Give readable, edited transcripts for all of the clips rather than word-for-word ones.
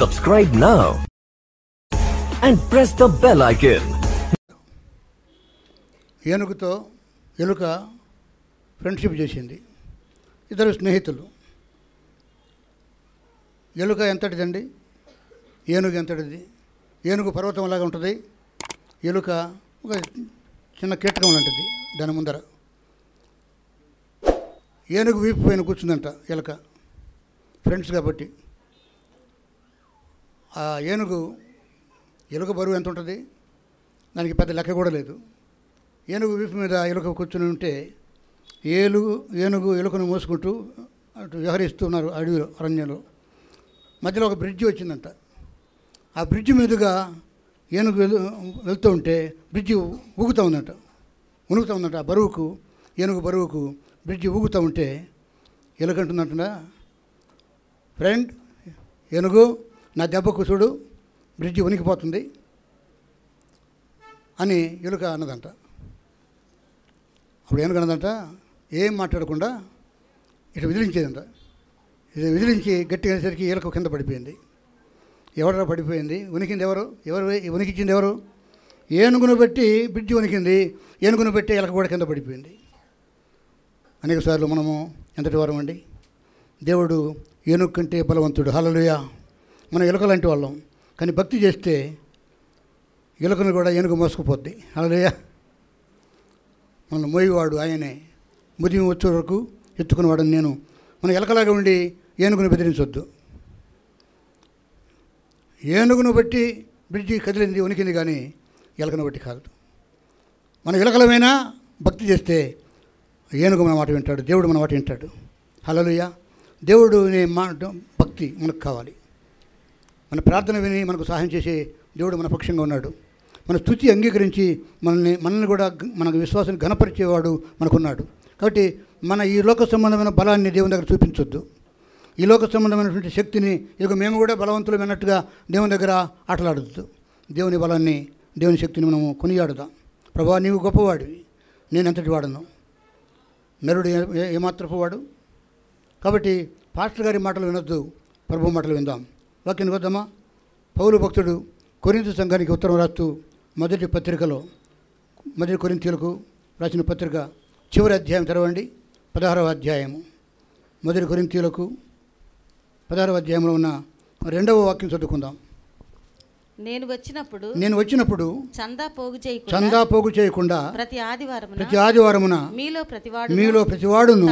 Subscribe now and press the bell icon. ఏనుగుతో ఎలుక friendship చేసింది. ఇద్దరు స్నేహితులు. ఎలుక ఎంతటిదండి, ఏనుగు ఎంతటిది. ఏనుగు పర్వతం లాగా ఉంటుంది, ఎలుక ఒక చిన్న కీటకం లాంటిది దాని ముందర. ఏనుగు వీపు పైన కూర్చుందంట ఎలుక, ఫ్రెండ్స్ కాబట్టి. ఆ ఎలుక బరువు ఎంత ఉంటుంది, దానికి పెద్ద లెక్క కూడా లేదు. ఏనుగు వీపు మీద ఎలుక కూర్చుని ఉంటే ఏనుగు ఎలుకను మోసుకుంటూ అటు విహరిస్తూ ఉన్నారు అడవిలో, అరణ్యంలో. మధ్యలో ఒక బ్రిడ్జి వచ్చిందంట. ఆ బ్రిడ్జి మీదుగా ఏనుగు వెళ్తూ ఉంటే బ్రిడ్జి ఊగుతూ ఉందంట, ఉనుగుతూ ఉందంట. ఆ బరువుకు, ఏనుగు బరువుకు బ్రిడ్జి ఊగుతూ ఉంటే ఎలుకంటుందంట, ఫ్రెండ్ ఏనుగు నా దెబ్బకు చూడు బ్రిడ్జి ఉనికిపోతుంది అని ఎలుక అన్నదంట. అప్పుడు ఏనుగు అన్నదంట, ఏం మాట్లాడకుండా ఇటు విదిలించేదంట. ఇది విదిలించి గట్టిగా అనేసరికి ఎలుక కింద పడిపోయింది. ఎవడరా పడిపోయింది, ఉనికింది ఎవరు ఉనికించింది ఎవరు? ఏనుగును బట్టి బ్రిడ్జి ఉనికింది, ఏనుగును బట్టి ఎలక కూడా కింద పడిపోయింది. అనేక సార్లు మనము ఎంతటి వారం అండి, దేవుడు ఏనుగు కంటే బలవంతుడు. హల్లెలూయా. మనం ఎలుక లాంటి వాళ్ళం, కానీ భక్తి చేస్తే ఎలుకను కూడా ఏనుగు మోసుకుపోద్ది. హల్లెలూయా. మనల్ని మోయేవాడు ఆయనే, ముదిమి వచ్చే వరకు ఎత్తుకునేవాడు నేను. మనం ఎలకలాగా ఉండి ఏనుగును బెదిరించొద్దు. ఏనుగును బట్టి బ్రిడ్జి కదిలింది, ఉనికింది, కానీ ఎలకను బట్టి కాదు. మనం ఎలకలమైనా భక్తి చేస్తే ఏనుగు మన మాట వింటాడు, దేవుడు మన మాట వింటాడు. హల్లెలూయా. దేవుడు భక్తి మనకు కావాలి. మన ప్రార్థన విని మనకు సహాయం చేసే దేవుడు మన పక్షంగా ఉన్నాడు. మన స్తుతి అంగీకరించి మనల్ని కూడా మనకు విశ్వాసాన్ని ఘనపరిచేవాడు మనకున్నాడు. కాబట్టి మన ఈ లోక సంబంధమైన బలాన్ని దేవుని దగ్గర చూపించొద్దు. ఈ లోక సంబంధమైనటువంటి శక్తిని ఇక మేము కూడా బలవంతులమైనట్టుగా దేవుని దగ్గర ఆటలాడద్దు. దేవుని బలాన్ని, దేవుని శక్తిని మనము కొనియాడుదాం. ప్రభువా నీవు గొప్పవాడివి, నేను ఎంతటి వాడను, నరుడు ఏమాత్రపు వాడు. కాబట్టి పాస్టర్ గారి మాటలు వినొద్దు, ప్రభు మాటలు విందాం. వాక్యానికి వద్దామా? పౌలు భక్తుడు కొరింథీ సంఘానికి ఉత్తరం రాస్తూ మొదటి కొరింథీయులకు రాసిన పత్రిక చివరి అధ్యాయం తెరవండి. 16వ అధ్యాయము. మొదటి కొరింథీయులకు 16వ అధ్యాయంలో ఉన్న 2వ వాక్యం చదువుకుందాం. నేను వచ్చినప్పుడు చందా పోగు చేయకుండా ప్రతి ఆదివారమున మీలో ప్రతివాడును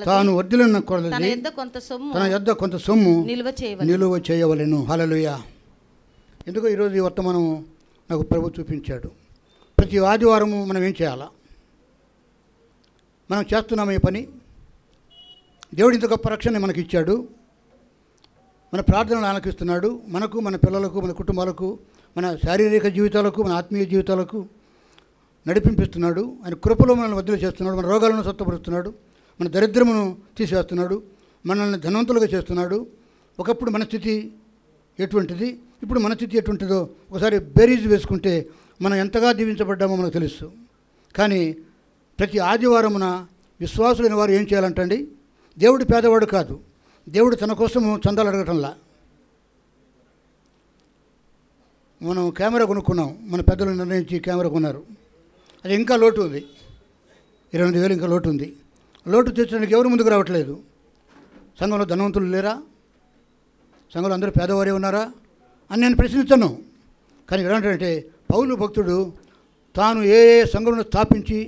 తాను వర్ధిల్లిన కొలది తన యొద్ద కొంత సొమ్ము నిలువ చేయవలెను. హల్లెలూయా. ఎందుకో ఈరోజు ఈ వర్తమానం నాకు ప్రభు చూపించాడు. ప్రతి ఆదివారము మనం ఏం చేయాలా? మనం చేస్తున్నాము ఈ పని. దేవుడు ఇంత గొప్ప రక్షణ మనకి ఇచ్చాడు, మన ప్రార్థనలు ఆలకిస్తున్నాడు. మనకు, మన పిల్లలకు, మన కుటుంబాలకు, మన శారీరక జీవితాలకు, మన ఆత్మీయ జీవితాలకు నడిపింపిస్తున్నాడు. ఆయన కృపలో మనల్ని వదిలి చేస్తున్నాడు. మన రోగాలను స్వస్థపరుస్తున్నాడు, మన దరిద్రమును తీసివేస్తున్నాడు, మనల్ని ధనవంతులుగా చేస్తున్నాడు. ఒకప్పుడు మన స్థితి ఎటువంటిది, ఇప్పుడు మన స్థితి ఎటువంటిదో ఒకసారి బేరీజ్ వేసుకుంటే మనం ఎంతగా దీవించబడ్డామో మనకు తెలుసు. కానీ ప్రతి ఆదివారమున విశ్వాసులైన వారు ఏం చేయాలంటండి? దేవుడు పేదవాడు కాదు, దేవుడు తన కోసము చందాలు అడగటంలా. మనం కెమెరా కొనుక్కున్నాం, మన పెద్దలు నిర్ణయించి కెమెరా కొన్నారు. అది ఇంకా లోటు ఉంది, 28,000 ఇంకా లోటు ఉంది. లోటు తెచ్చడానికి ఎవరు ముందుకు రావట్లేదు. సంఘంలో ధనవంతులు లేరా? సంఘంలో అందరూ పేదవారే ఉన్నారా అని నేను ప్రశ్నించాను. కానీ ఎలాంటిదంటే పౌలు భక్తుడు తాను ఏ సంఘాలను స్థాపించి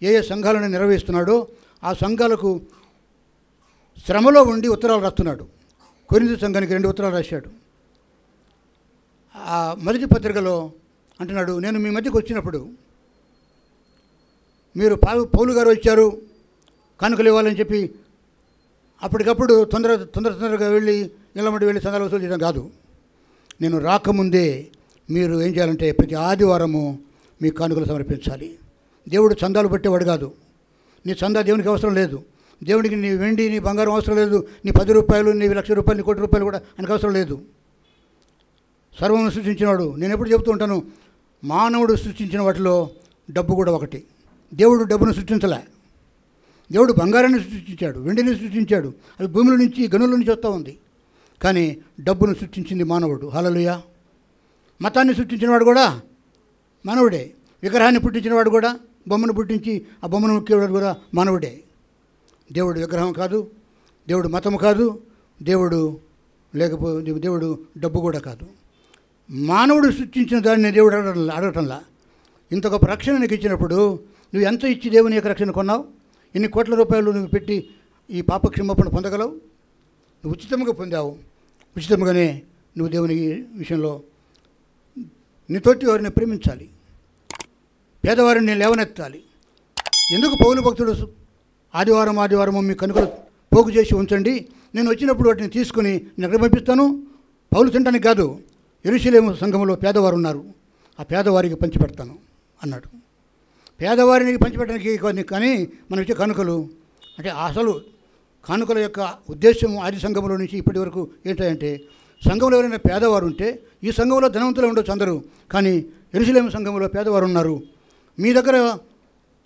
ఏ సంఘాలను నిర్వహిస్తున్నాడో ఆ సంఘాలకు శ్రమలో ఉండి ఉత్తరాలు రాస్తున్నాడు. కొరింథీ సంఘానికి 2 ఉత్తరాలు రాశాడు. ఆ మొదటి పత్రికలో అంటున్నాడు, నేను మీ మధ్యకు వచ్చినప్పుడు మీరు పౌలు గారు వచ్చారు కానుకలు ఇవ్వాలని చెప్పి అప్పటికప్పుడు తొందరగా వెళ్ళి నిలబడి వెళ్ళి సంఘాలు వసూలు చేయడం కాదు. నేను రాకముందే మీరు ఏం చేయాలంటే ప్రతి ఆదివారము మీ కానుకలు సమర్పించాలి. దేవుడు చందాలు పట్టేవాడు కాదు. నీ చందా దేవునికి అవసరం లేదు. దేవుడికి నీ వెండి, నీ బంగారం అవసరం లేదు. నీ 10 రూపాయలు, నీ 1,00,000 రూపాయలు, నీ 1,00,00,000 రూపాయలు కూడా ఆయనకు అవసరం లేదు. సర్వము సృష్టించినాడు. నేను ఎప్పుడు చెబుతూ ఉంటాను, మానవుడు సృష్టించిన వాటిలో డబ్బు కూడా ఒకటి. దేవుడు డబ్బును సృష్టించలే. దేవుడు బంగారాన్ని సృష్టించాడు, వెండిని సృష్టించాడు. అది భూముల నుంచి, గనుల నుంచి వస్తూ ఉంది. కానీ డబ్బును సృష్టించింది మానవుడు. హల్లెలూయా. మతాన్ని సృష్టించినవాడు కూడా మానవుడే. విగ్రహాన్ని పుట్టించినవాడు కూడా, బొమ్మను పుట్టించి ఆ బొమ్మను ముక్కేవాడు కూడా మానవుడే. దేవుడు విగ్రహం కాదు, దేవుడు మతము కాదు, దేవుడు దేవుడు డబ్బు కూడా కాదు. మానవుడు సృష్టించిన దాన్ని దేవుడు అడగటంలా. ఇంత గొప్ప రక్షణ నీకు ఇచ్చినప్పుడు నువ్వు ఎంత ఇచ్చి దేవుని యొక్క రక్షణ కొన్నావు? ఎన్ని కోట్ల రూపాయలు నువ్వు పెట్టి ఈ పాప క్షమాపణ పొందగలవు? నువ్వు ఉచితంగా పొందావు. ఉచితంగానే నువ్వు దేవుని విషయంలో నీ తోటి వారిని ప్రేమించాలి, పేదవారిని లేవనెత్తాలి. ఎందుకు పౌలు భక్తుడు ఆదివారం మీ కనుకలు పోగు చేసి ఉంచండి, నేను వచ్చినప్పుడు వాటిని తీసుకుని నేను ఎక్కడ పంపిస్తాను? పౌలు తినడానికి కాదు, యెరూషలేము సంఘంలో పేదవారు ఉన్నారు, ఆ పేదవారికి పంచిపెడతాను అన్నాడు. పేదవారికి పంచిపెట్టడానికి కానీ మనం ఇచ్చే కానుకలు అంటే అసలు కానుకల యొక్క ఉద్దేశం ఆది సంఘంలో నుంచి ఇప్పటి వరకు ఏంటంటే, సంఘంలో ఎవరైనా పేదవారు ఉంటే, ఈ సంఘంలో ధనవంతులు ఉండొచ్చు అందరూ, కానీ యెరూషలేము సంఘంలో పేదవారు ఉన్నారు, మీ దగ్గర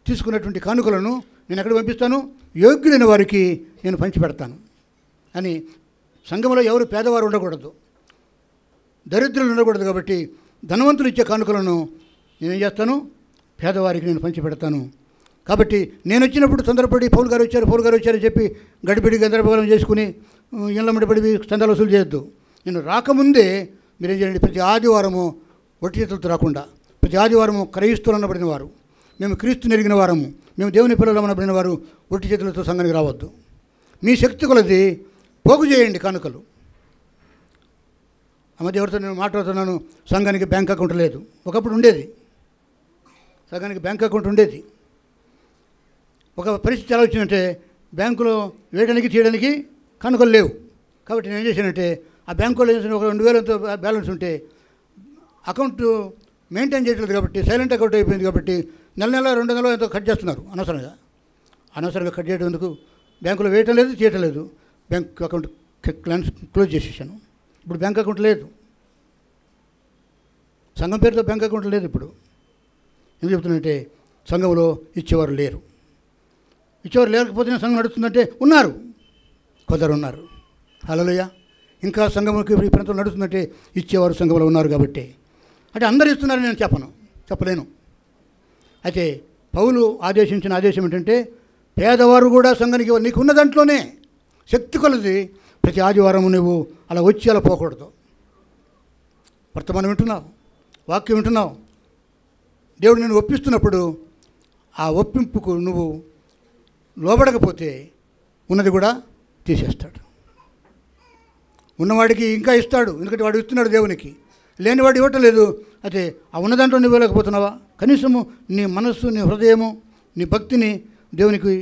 తీసుకున్నటువంటి కానుకలను నేను ఎక్కడ పంపిస్తాను? యోగ్యులైన వారికి నేను పంచిపెడతాను అని. సంఘంలో ఎవరు పేదవారు ఉండకూడదు, దరిద్రులు ఉండకూడదు. కాబట్టి ధనవంతులు ఇచ్చే కానుకలను నేనేం చేస్తాను? పేదవారికి నేను పంచిపెడతాను. కాబట్టి నేను వచ్చినప్పుడు తొందరపడి పౌలు గారు వచ్చారని చెప్పి గడిపిడి గందరగోళం చేసుకుని ఇళ్ళమ్మడి పడి చందాలు వసూలు చేయొద్దు. నేను రాకముందే మీరేం చేయండి, ప్రతి ఆదివారము ఒట్టి చేతులతో రాకుండా, ప్రతి ఆదివారము క్రైస్తవులు అనబడిన వారు, మేము క్రీస్తుని ఎరిగిన వారము, మేము దేవుని పిల్లలు అనబడిన వారు ఒట్టి చేతులతో సంఘానికి రావద్దు. మీ శక్తి కొలది పోగు చేయండి కానుకలు. ఆ మధ్య ఎవరితో నేను మాట్లాడుతున్నాను, సంఘానికి బ్యాంక్ అకౌంట్ లేదు. ఒకప్పుడు ఉండేది, సంఘానికి బ్యాంక్ అకౌంట్ ఉండేది. ఒక పరిస్థితి ఎలా వచ్చిందంటే, బ్యాంకులో వేయడానికి తీయడానికి కానుకలు లేవు. కాబట్టి నేను ఏం చేశానంటే, ఆ బ్యాంకులో ఒక 2000 బ్యాలెన్స్ ఉంటే అకౌంట్ మెయింటైన్ చేయట్లేదు కాబట్టి, సైలెంట్ అకౌంట్ అయిపోయింది కాబట్టి నెల 200 ఎంతో కట్ చేస్తున్నారు అనవసరంగా కట్ చేయడం ఎందుకు? బ్యాంకులో వేయటం లేదు, చేయటం లేదు. బ్యాంక్ అకౌంట్ క్లోజ్ చేసేసాను. ఇప్పుడు బ్యాంక్ అకౌంట్ లేదు, సంఘం పేరుతో బ్యాంక్ అకౌంట్ లేదు. ఇప్పుడు ఎందుకు చెప్తున్నానంటే, సంఘంలో ఇచ్చేవారు లేరు. ఇచ్చేవారు లేకపోతేనే సంఘం నడుస్తుందంటే ఉన్నారు, కొందరు ఉన్నారు. హల్లెలూయా. ఇంకా సంఘంకి ఈ ప్రాంతంలో నడుస్తుందంటే ఇచ్చేవారు సంఘంలో ఉన్నారు కాబట్టి. అంటే అందరు ఇస్తున్నారని నేను చెప్పలేను. అయితే పౌలు ఆదేశించిన ఆదేశం ఏంటంటే, పేదవారు కూడా సంఘానికి నీకు ఉన్న దాంట్లోనే శక్తి కొలది ప్రతి ఆదివారం నువ్వు అలా వచ్చి అలా పోకూడదు. వర్తమానం వింటున్నావు, వాక్యం వింటున్నావు, దేవుడు నిన్ను ఒప్పిస్తున్నప్పుడు ఆ ఒప్పింపుకు నువ్వు లోబడకపోతే ఉన్నది కూడా తీసేస్తాడు. ఉన్నవాడికి ఇంకా ఇస్తాడు, ఎందుకంటే వాడు ఇస్తున్నాడు దేవునికి. లేనివాడు ఇవ్వటం లేదు. అయితే ఆ ఉన్నదాంట్లో నువ్వు ఇవ్వలేకపోతున్నావా? కనీసము నీ మనస్సు, నీ హృదయము, నీ భక్తిని దేవునికి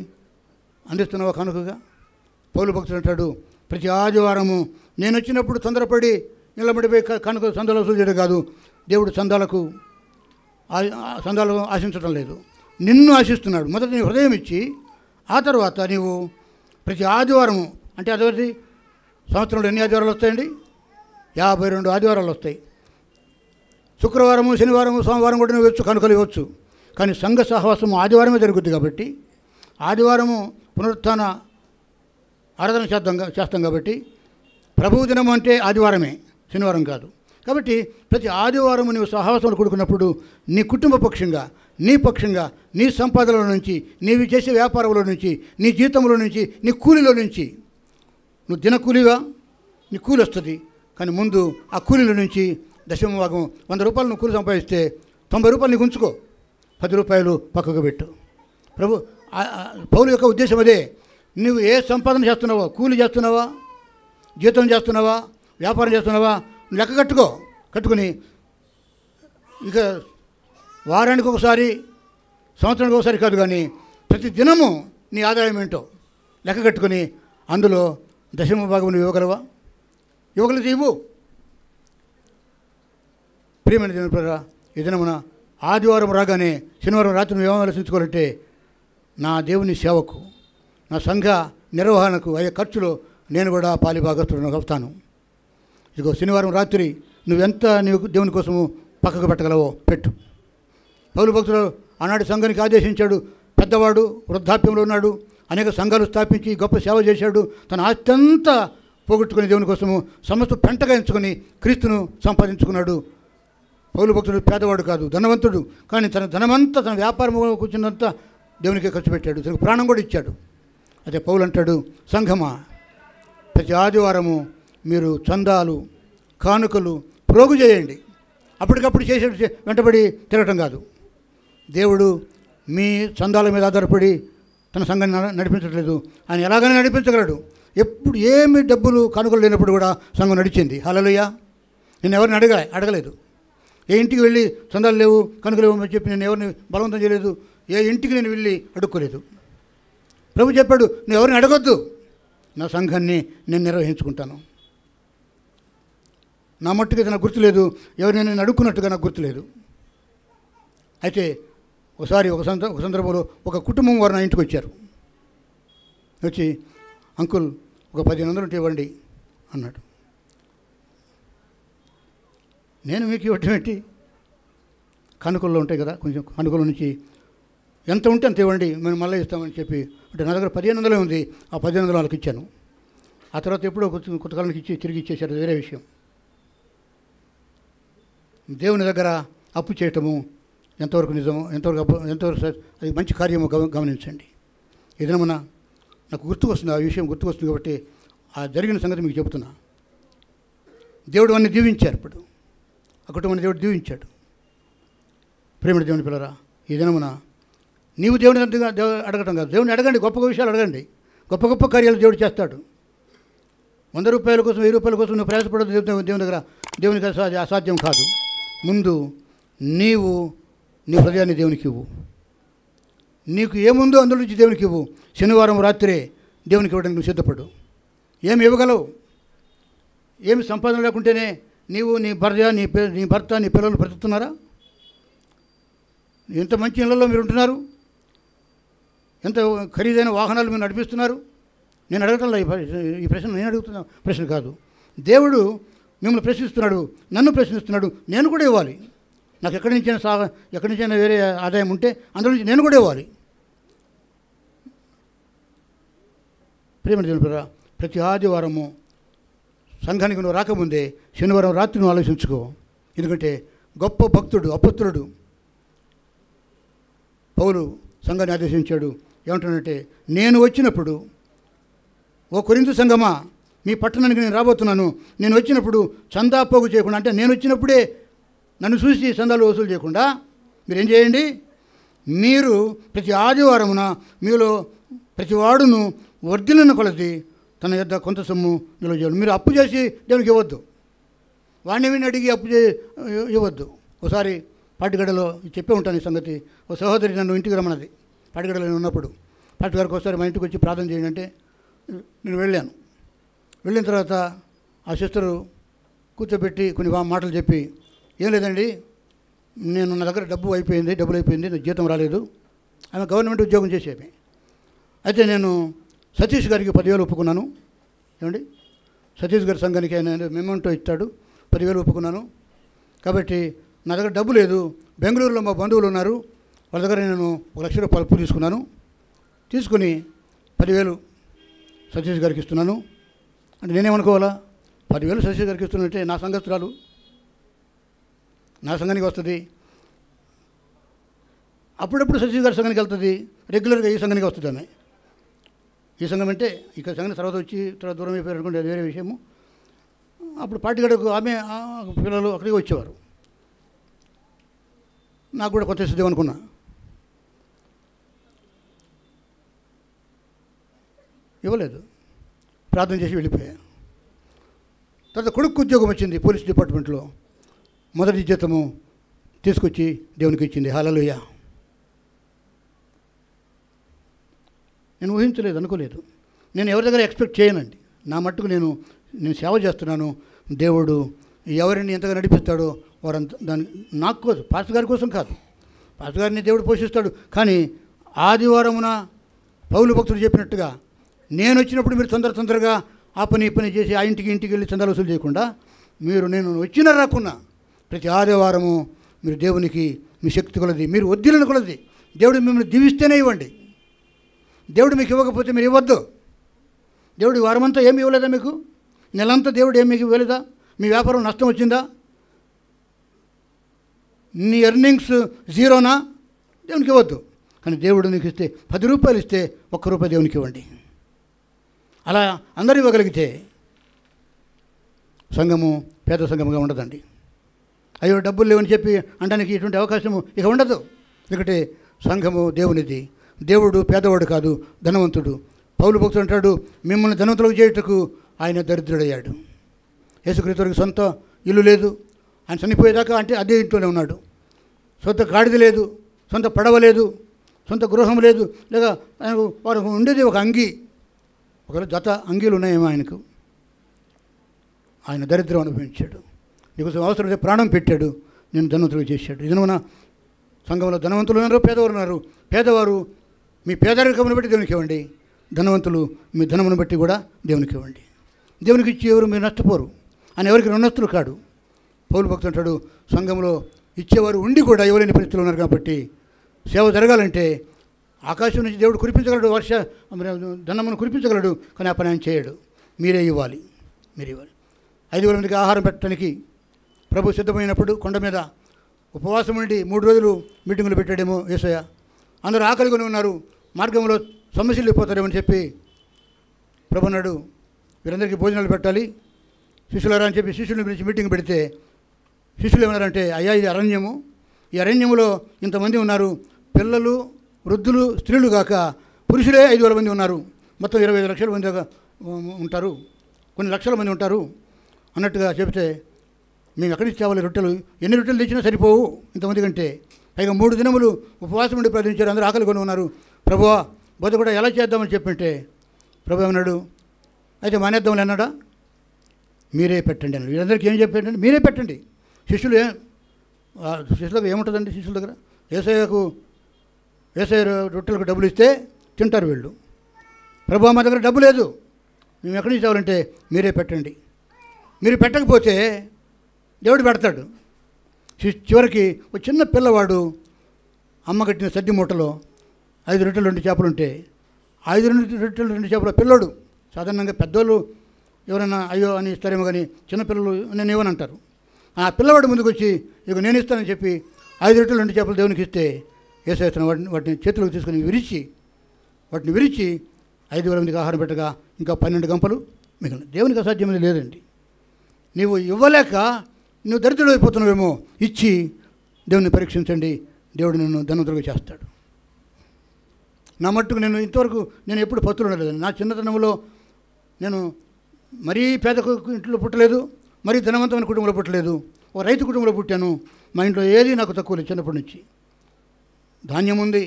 అందిస్తున్నావా కానుకగా? పౌలు భక్తుడు అంటాడు, ప్రతి ఆదివారము నేను వచ్చినప్పుడు తొందరపడి నిలబడిపోయి కానుక చందాలు వసూలు చేయడం కాదు. దేవుడు చందాలు ఆశించడం లేదు, నిన్ను ఆశిస్తున్నాడు. మొదట నీ హృదయం ఇచ్చి ఆ తర్వాత నీవు ప్రతి ఆదివారము, అంటే అదొకటి సంవత్సరంలో ఎన్ని ఆదివారాలు వస్తాయండి? 52 ఆదివారాలు వస్తాయి. శుక్రవారము, శనివారము, సోమవారం కూడా నువ్వు కానుకలు ఇవ్వచ్చు. కానీ సంఘ సహవాసము ఆదివారమే జరుగుద్ది కాబట్టి, ఆదివారము పునరుత్థాన ఆరాధన చేస్తాం కాబట్టి, ప్రభువు దినం అంటే ఆదివారమే, శనివారం కాదు. కాబట్టి ప్రతి ఆదివారం నువ్వు సహవాసంలో కూడుకున్నప్పుడు నీ కుటుంబ పక్షంగా, నీ పక్షంగా, నీ సంపాదనలో నుంచి, నీవు చేసే వ్యాపారంలో నుంచి, నీ జీతంలో నుంచి, నీ కూలిలో నుంచి, నువ్వు దిన కూలిగా నీ కూలి వస్తుంది. కానీ ముందు ఆ కూలీల నుంచి దశమ భాగం 100 రూపాయలు నువ్వు కూలి సంపాదిస్తే 90 రూపాయలు నీకు ఉంచుకో, 10 రూపాయలు పక్కకు పెట్టు. పౌలు యొక్క ఉద్దేశం అదే. నువ్వు ఏ సంపాదన చేస్తున్నావో, కూలి చేస్తున్నావా, జీతం చేస్తున్నావా, వ్యాపారం చేస్తున్నావా, లెక్క కట్టుకుని ఇక వారానికి ఒకసారి, సంవత్సరానికి ఒకసారి కాదు, కానీ ప్రతి దినము నీ ఆదాయం ఏంటో లెక్క కట్టుకుని అందులో దశమ భాగం నువ్వు ఇవ్వగలవా? ఇవ్వగలిగితే ఇవ్వు. ప్రియమైన దేవుని ప్రజలారా, ఈ దినమున ఆదివారం రాగానే శనివారం రాత్రి నువ్వు ఏమో ఆలోచించుకోవాలంటే, నా దేవుని సేవకు, నా సంఘ నిర్వహణకు అయ్యే ఖర్చులో నేను కూడా పాలిభాగస్తులను అవుతాను. ఇదిగో శనివారం రాత్రి నువ్వెంత నీవు దేవుని కోసము పక్కకు పెట్టగలవో పెట్టు. పౌలు భక్తుడు ఆనాడు సంఘానికి ఆదేశించాడు. పెద్దవాడు, వృద్ధాప్యంలో ఉన్నాడు, అనేక సంఘాలు స్థాపించి గొప్ప సేవ చేశాడు. తన ఆస్తి అంతా పోగొట్టుకుని దేవుని కోసము సమస్త పెంటగా ఎంచుకొని క్రీస్తును సంపాదించుకున్నాడు. పౌలు భక్తుడు పేదవాడు కాదు, ధనవంతుడు. కానీ తన ధనమంతా తన వ్యాపారం కూర్చున్నంతా దేవునికే ఖర్చు పెట్టాడు, తనకు ప్రాణం కూడా ఇచ్చాడు. అదే పౌలు అంటాడు, సంఘమా, ప్రతి ఆదివారము మీరు చందాలు కానుకలు ప్రోగు చేయండి. అప్పటికప్పుడు చేసే వెంటబడి తిరగటం కాదు. దేవుడు మీ చందాల మీద ఆధారపడి తన సంఘాన్ని నడిపించట్లేదు. ఆయన ఎలాగైనా నడిపించగలడు. ఎప్పుడు ఏమి డబ్బులు కానుకలు లేనప్పుడు కూడా సంఘం నడిచింది. హల్లెలూయా. నేను ఎవరిని అడగలేదు. ఏ ఇంటికి వెళ్ళి చందాలు లేవు కనుకలు లేవు అని చెప్పి నేను ఎవరిని బలవంతం చేయలేదు. ఏ ఇంటికి నేను వెళ్ళి అడుక్కోలేదు. ప్రభు చెప్పాడు, నువ్వు ఎవరిని అడగొద్దు, నా సంఘాన్ని నేను నిర్వహించుకుంటాను. నా మట్టుకైతే నాకు గుర్తులేదు, ఎవరిని నేను అడుక్కున్నట్టుగా నాకు గుర్తులేదు. అయితే ఒకసారి ఒక సందర్భంలో ఒక కుటుంబం వారు నా ఇంటికి వచ్చారు. వచ్చి, అంకుల్ ఒక 1500 ఉంటే ఇవ్వండి అన్నాడు. నేను మీకు ఇవ్వటం ఏంటి? కానుకల్లో ఉంటాయి కదా, కొంచెం కానుకల నుంచి ఎంత ఉంటే అంత ఇవ్వండి, మేము మళ్ళీ ఇస్తామని చెప్పి, అంటే నా దగ్గర 1500 ఉంది. ఆ 1500 వాళ్ళకి ఇచ్చాను. ఆ తర్వాత ఎప్పుడో కొంతకాలానికి ఇచ్చి తిరిగి ఇచ్చేసారు, వేరే విషయం. దేవుని దగ్గర అప్పు చేయటము ఎంతవరకు నిజమో, ఎంతవరకు అది మంచి కార్యమో గమనించండి. ఏదైనా నాకు గుర్తుకొస్తుంది, ఆ విషయం గుర్తుకొస్తుంది కాబట్టి ఆ జరిగిన సంగతి మీకు చెబుతున్నా. దేవుడు అన్ని దీవించారు. ఇప్పుడు ఆ కుటుంబాన్ని దేవుడు దీవించాడు. ప్రేమ దేవుని పిల్లరా, ఈ దినమున నీవు దేవుని అడగటం కాదు, దేవుని అడగండి, గొప్ప విషయాలు అడగండి. గొప్ప గొప్ప కార్యాలు దేవుడు చేస్తాడు. 100 రూపాయల కోసం 1000 రూపాయల కోసం నువ్వు ప్రయాసపడదు దేవుని దగ్గర. దేవునికి అసాధ్యం కాదు. ముందు నీవు నీ హృదయాన్ని దేవునికి ఇవ్వు. నీకు ఏముందో అందులో నుంచి దేవునికి ఇవ్వు. శనివారం రాత్రే దేవునికి ఇవ్వడానికి నువ్వు సిద్ధపడు. ఏమి ఇవ్వగలవు? ఏమి సంపాదన లేకుంటేనే నీవు నీ భార్య నీ భర్త నీ పిల్లలు బ్రతుకుతున్నారా? ఎంత మంచి ఇళ్లలో మీరు ఉంటున్నారు, ఎంత ఖరీదైన వాహనాలు మీరు నడిపిస్తున్నారు. నేను అడగటంలో ఈ ప్రశ్న నేను అడుగుతున్న ప్రశ్న కాదు. దేవుడు మిమ్మల్ని ప్రశ్నిస్తున్నాడు, నన్ను ప్రశ్నిస్తున్నాడు. నేను కూడా ఇవ్వాలి. నాకు ఎక్కడి నుంచైనా వేరే ఆదాయం ఉంటే అందులో నుంచి నేను కూడా ఇవ్వాలి. ప్రేమ దేవుని ప్రతి ఆదివారము సంఘానికి నువ్వు రాకముందే శనివారం రాత్రి నువ్వు ఆలోచించుకో. ఎందుకంటే గొప్ప భక్తుడు అపొస్తలుడు పౌలు సంఘాన్ని ఆదేశించాడు. ఏమంటాడంటే, నేను వచ్చినప్పుడు, ఓ కొరింథు సంఘమా, మీ పట్టణానికి నేను రాబోతున్నాను. నేను వచ్చినప్పుడు చందా పోగు చేయకుండా, అంటే నేను వచ్చినప్పుడే నన్ను చూసి చందాలు వసూలు చేయకుండా మీరేం చేయండి, మీరు ప్రతి ఆదివారమున మీలో ప్రతి వాడును వర్ధిల్లిన కొలది తన యొద్ద కొంత సొమ్ము నిల్వ చేయాలి. మీరు అప్పు చేసి దేవునికి ఇవ్వద్దు, వాడిని విని అడిగి అప్పు ఇవ్వద్దు. ఒకసారి పాటిగడలో చెప్పే ఉంటాను ఈ సంగతి. ఒక సహోదరి నన్ను ఇంటికి రమ్మన్నది. పాటిగడలో నేను ఉన్నప్పుడు, పాటిగారికి ఒకసారి మా ఇంటికి వచ్చి ప్రార్థన చేయండి అంటే నేను వెళ్ళాను. వెళ్ళిన తర్వాత ఆ సిస్టరు కూర్చోబెట్టి కొన్ని మాటలు చెప్పి, ఏం లేదండి, నా దగ్గర డబ్బులు అయిపోయింది, నాకు జీతం రాలేదు. ఆమె గవర్నమెంట్ ఉద్యోగం చేసేది. అయితే నేను సతీష్ గారికి 10,000 ఒప్పుకున్నాను. ఏమండి, సతీష్ గారి సంఘానికి ఆయన మెమెంటో ఇస్తాడు, 10,000 ఒప్పుకున్నాను. కాబట్టి నా దగ్గర డబ్బు లేదు. బెంగళూరులో మా బంధువులు ఉన్నారు, వాళ్ళ దగ్గర నేను 1,00,000 రూపాయలు అప్పు తీసుకున్నాను. తీసుకుని 10,000 సతీష్ గారికి ఇస్తున్నాను. అంటే నేనేమనుకోవాలా, 10,000 సతీష్ గారికి ఇస్తున్నట్టే నా సంఘస్థురాలు, నా సంఘానికి వస్తుంది. అప్పుడప్పుడు సతీష్ గారి సంఘానికి వెళ్తుంది, రెగ్యులర్గా ఈ సంఘానికి వస్తుంది ఆమె. ఈ సంఘం అంటే ఇక్కడ సంఘం తర్వాత దూరం అయిపోయారు అనుకుంటే అది వేరే విషయము. అప్పుడు పార్టీగడకు ఆమె పిల్లలు అక్కడికి వచ్చేవారు. నాకు కూడా కొత్త ఇస్తుంది అనుకున్నా. ఇవ్వలేదు, ప్రార్థన చేసి వెళ్ళిపోయా. తర్వాత కొడుకు ఉద్యోగం వచ్చింది పోలీస్ డిపార్ట్మెంట్లో. మొదటి జీతము తీసుకొచ్చి దేవునికి ఇచ్చింది. హల్లెలూయా. నేను ఊహించలేదు, అనుకోలేదు. నేను ఎవరి దగ్గర ఎక్స్పెక్ట్ చేయనండి. నా మట్టుకు నేను సేవ చేస్తున్నాను. దేవుడు ఎవరిని ఎంతగా నడిపిస్తాడో వారంతా దాన్ని నాకు కాదు, పాస్టర్ గారి కోసం కాదు. పాస్టర్ గారిని దేవుడు పోషిస్తాడు. కానీ ఆదివారమున పౌలు భక్తుడు చెప్పినట్టుగా నేను వచ్చినప్పుడు మీరు తొందరగా ఆ పని చేసి ఆ ఇంటికి వెళ్ళి చందాలు వసూలు చేయకుండా, నేను వచ్చినా రాకున్నా ప్రతి ఆదివారము మీరు దేవునికి మీ శక్తి కొలది, మీరు వద్దిలను కొలది దేవుడు మిమ్మల్ని దీవిస్తేనే ఇవ్వండి. దేవుడు మీకు ఇవ్వకపోతే మీరు ఇవ్వద్దు. దేవుడు వారమంతా ఏమి ఇవ్వలేదా మీకు? నెలంతా దేవుడు ఏం మీకు ఇవ్వలేదా? మీ వ్యాపారం నష్టం వచ్చిందా? నీ ఎర్నింగ్స్ జీరోనా? దేవునికి ఇవ్వద్దు. కానీ దేవుడు నీకు ఇస్తే 10 రూపాయలు ఇస్తే 1 రూపాయి దేవునికి ఇవ్వండి. అలా అందరూ ఇవ్వగలిగితే సంఘము పేద సంఘముగా ఉండదండి. అయ్యో డబ్బులు లేవని చెప్పి అనడానికి ఇటువంటి అవకాశము ఇక ఉండదు. ఎందుకంటే సంఘము దేవునిది. దేవుడు పేదవాడు కాదు, ధనవంతుడు. పౌలు భక్తుడు అంటాడు, మిమ్మల్ని ధనవంతులకు చేయుటకు ఆయన దరిద్రుడయ్యాడు. యేసుక్రీస్తునికి సొంత ఇల్లు లేదు. ఆయన చనిపోయేదాకా అంటే అదే ఇంట్లోనే ఉన్నాడు. సొంత గాడిద లేదు, సొంత పడవ లేదు, సొంత గృహం లేదు. లేక ఆయనకు వారు ఉండేది ఒక అంగీ, ఒకవేళ జత అంగీలు ఉన్నాయేమో ఆయనకు. ఆయన దరిద్రం అనుభవించాడు. నీకోసం అవసరమైతే ప్రాణం పెట్టాడు, నేను ధనవంతులు చేశాడు. ఇది మన సంఘంలో ధనవంతులు ఉన్నారు, పేదవారు ఉన్నారు. పేదవారు మీ పేదరికమును బట్టి దేవునికి ఇవ్వండి, ధనవంతులు మీ ధనమును బట్టి కూడా దేవునికి ఇవ్వండి. దేవునికి ఇచ్చి ఎవరు మీరు నష్టపోరు. ఆయన ఎవరికి రుణస్తులు కాడు. పౌలు భక్తుడు అంటాడు, సంఘంలో ఇచ్చేవారు ఉండి కూడా ఇవ్వలేని పరిస్థితులు ఉన్నారు. కాబట్టి సేవ జరగాలంటే ఆకాశం నుంచి దేవుడు కురిపించగలడు, ధనమును కురిపించగలడు. కానీ ఆ పని ఆయన చేయడు. మీరే ఇవ్వాలి. 5,000 మందికి ఆహారం పెట్టడానికి ప్రభు సిద్ధమైనప్పుడు కొండ మీద ఉపవాసం ఉండి 3 రోజులు మీటింగులు పెట్టాడేమో యేసయ్య. అందరూ ఆకలికొని ఉన్నారు, మార్గంలో సమస్యలు అయిపోతారేమని చెప్పి ప్రభు అన్నాడు, వీరందరికీ భోజనాలు పెట్టాలి శిష్యులారా అని చెప్పి శిష్యుని పిలిచి మీటింగ్ పెడితే శిష్యులు ఏమన్నారంటే, అయ్యా ఇది అరణ్యము, ఈ అరణ్యములో ఇంతమంది ఉన్నారు, పిల్లలు వృద్ధులు స్త్రీలు కాక పురుషులే 5,000 మంది ఉన్నారు, మొత్తం 25 లక్షల మంది దాకా ఉంటారు, కొన్ని లక్షల మంది ఉంటారు అన్నట్టుగా చెబితే, మేము ఎక్కడి నుంచి తేవాలి రొట్టెలు, ఎన్ని రొట్టెలు తెచ్చినా సరిపోవు ఇంతమంది కంటే. పైగా 3 దినములు ఉపవాసం ఉండి ప్రార్థించారు, అందరూ ఆకలి కొని ఉన్నారు. ప్రభువా బోధ కూడా ఎలా చేద్దామని చెప్పంటే ప్రభు ఏమన్నాడు, అయితే మానేద్దామని అన్నాడా, మీరే పెట్టండి అన్నాడు. వీళ్ళందరికీ ఏం చెప్పాడంటే మీరే పెట్టండి. శిష్యులకు ఏముంటుందండి? శిష్యుల దగ్గర ఏసయ్య రొట్టెలకు డబ్బులు ఇస్తే తింటారు వీళ్ళు. ప్రభు మా దగ్గర డబ్బు లేదు, మేము ఎక్కడి నుంచి తేవాలంటే మీరే పెట్టండి. మీరు పెట్టకపోతే దేవుడు పెడతాడు. చివరికి ఒక చిన్న పిల్లవాడు అమ్మ కట్టిన సద్ది మూటలో 5 రొట్టెలు 2 చేపలు ఉంటే 5 రొట్టెలు 2 చేపల పిల్లోడు, సాధారణంగా పెద్దోళ్ళు ఎవరైనా అయ్యో అని ఇస్తారేమో, కానీ చిన్నపిల్లలు నేను ఇవ్వని అంటారు. ఆ పిల్లవాడు ముందుకు వచ్చి ఇక నేను ఇస్తానని చెప్పి 5 రొట్టెలు 2 చేపలు దేవునికి ఇస్తే యేసయ్య వాటిని చేతులకు తీసుకుని వాటిని విరిచి 5,000 మందికి ఆహారం పెట్టగా ఇంకా 12 గంపలు మిగిలిన. దేవునికి అసాధ్యమైనది లేదండి. నీవు ఇవ్వలేక నువ్వు దరిద్రుడు అయిపోతున్నావేమో, ఇచ్చి దేవుని పరీక్షించండి, దేవుడు నిన్ను ధనవంతులుగా చేస్తాడు. నా మట్టుకు ఇంతవరకు నేను ఎప్పుడు పత్తులు ఉండలేదండి. నా చిన్నతనంలో నేను మరీ పేద ఇంట్లో పుట్టలేదు, మరీ ధనవంతమైన కుటుంబంలో పుట్టలేదు, ఒక రైతు కుటుంబంలో పుట్టాను. మా ఇంట్లో ఏది నాకు తక్కువ లేదు. చిన్నప్పటి నుంచి ధాన్యం ఉంది,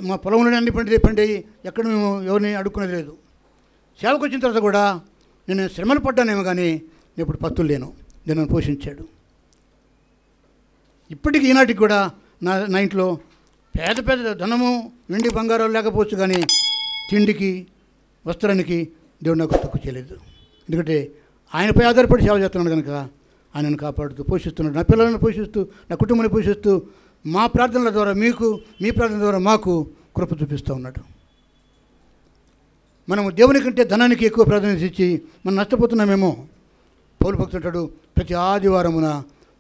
మా పొలంలోనే అన్ని పండేవి, ఎక్కడ మేము ఎవరిని అడుక్కునేది లేదు. సేవకు వచ్చిన తర్వాత కూడా నేను శ్రమలు పడ్డానేమో, కానీ నేను ఇప్పుడు పత్తులు లేను. నేను పోషించాడు. ఇప్పటికీ ఈనాటికి కూడా నా ఇంట్లో పేద ధనము వెండి బంగారాలు లేకపోవచ్చు, కానీ తిండికి వస్త్రానికి దేవుడు నాకు తక్కువ చేయలేదు. ఎందుకంటే ఆయనపై ఆధారపడి సేవ చేస్తున్నాడు కనుక ఆయనను కాపాడుతూ పోషిస్తున్నాడు. నా పిల్లలను పోషిస్తూ, నా కుటుంబాన్ని పోషిస్తూ, మా ప్రార్థనల ద్వారా మీకు, మీ ప్రార్థన ద్వారా మాకు కృప చూపిస్తూ ఉన్నాడు. మనము దేవుని కంటే ధనానికి ఎక్కువ ప్రాధాన్యత ఇచ్చి మనం నష్టపోతున్నామేమో. పౌలు భక్తుడు అంటాడు, ప్రతి ఆదివారమున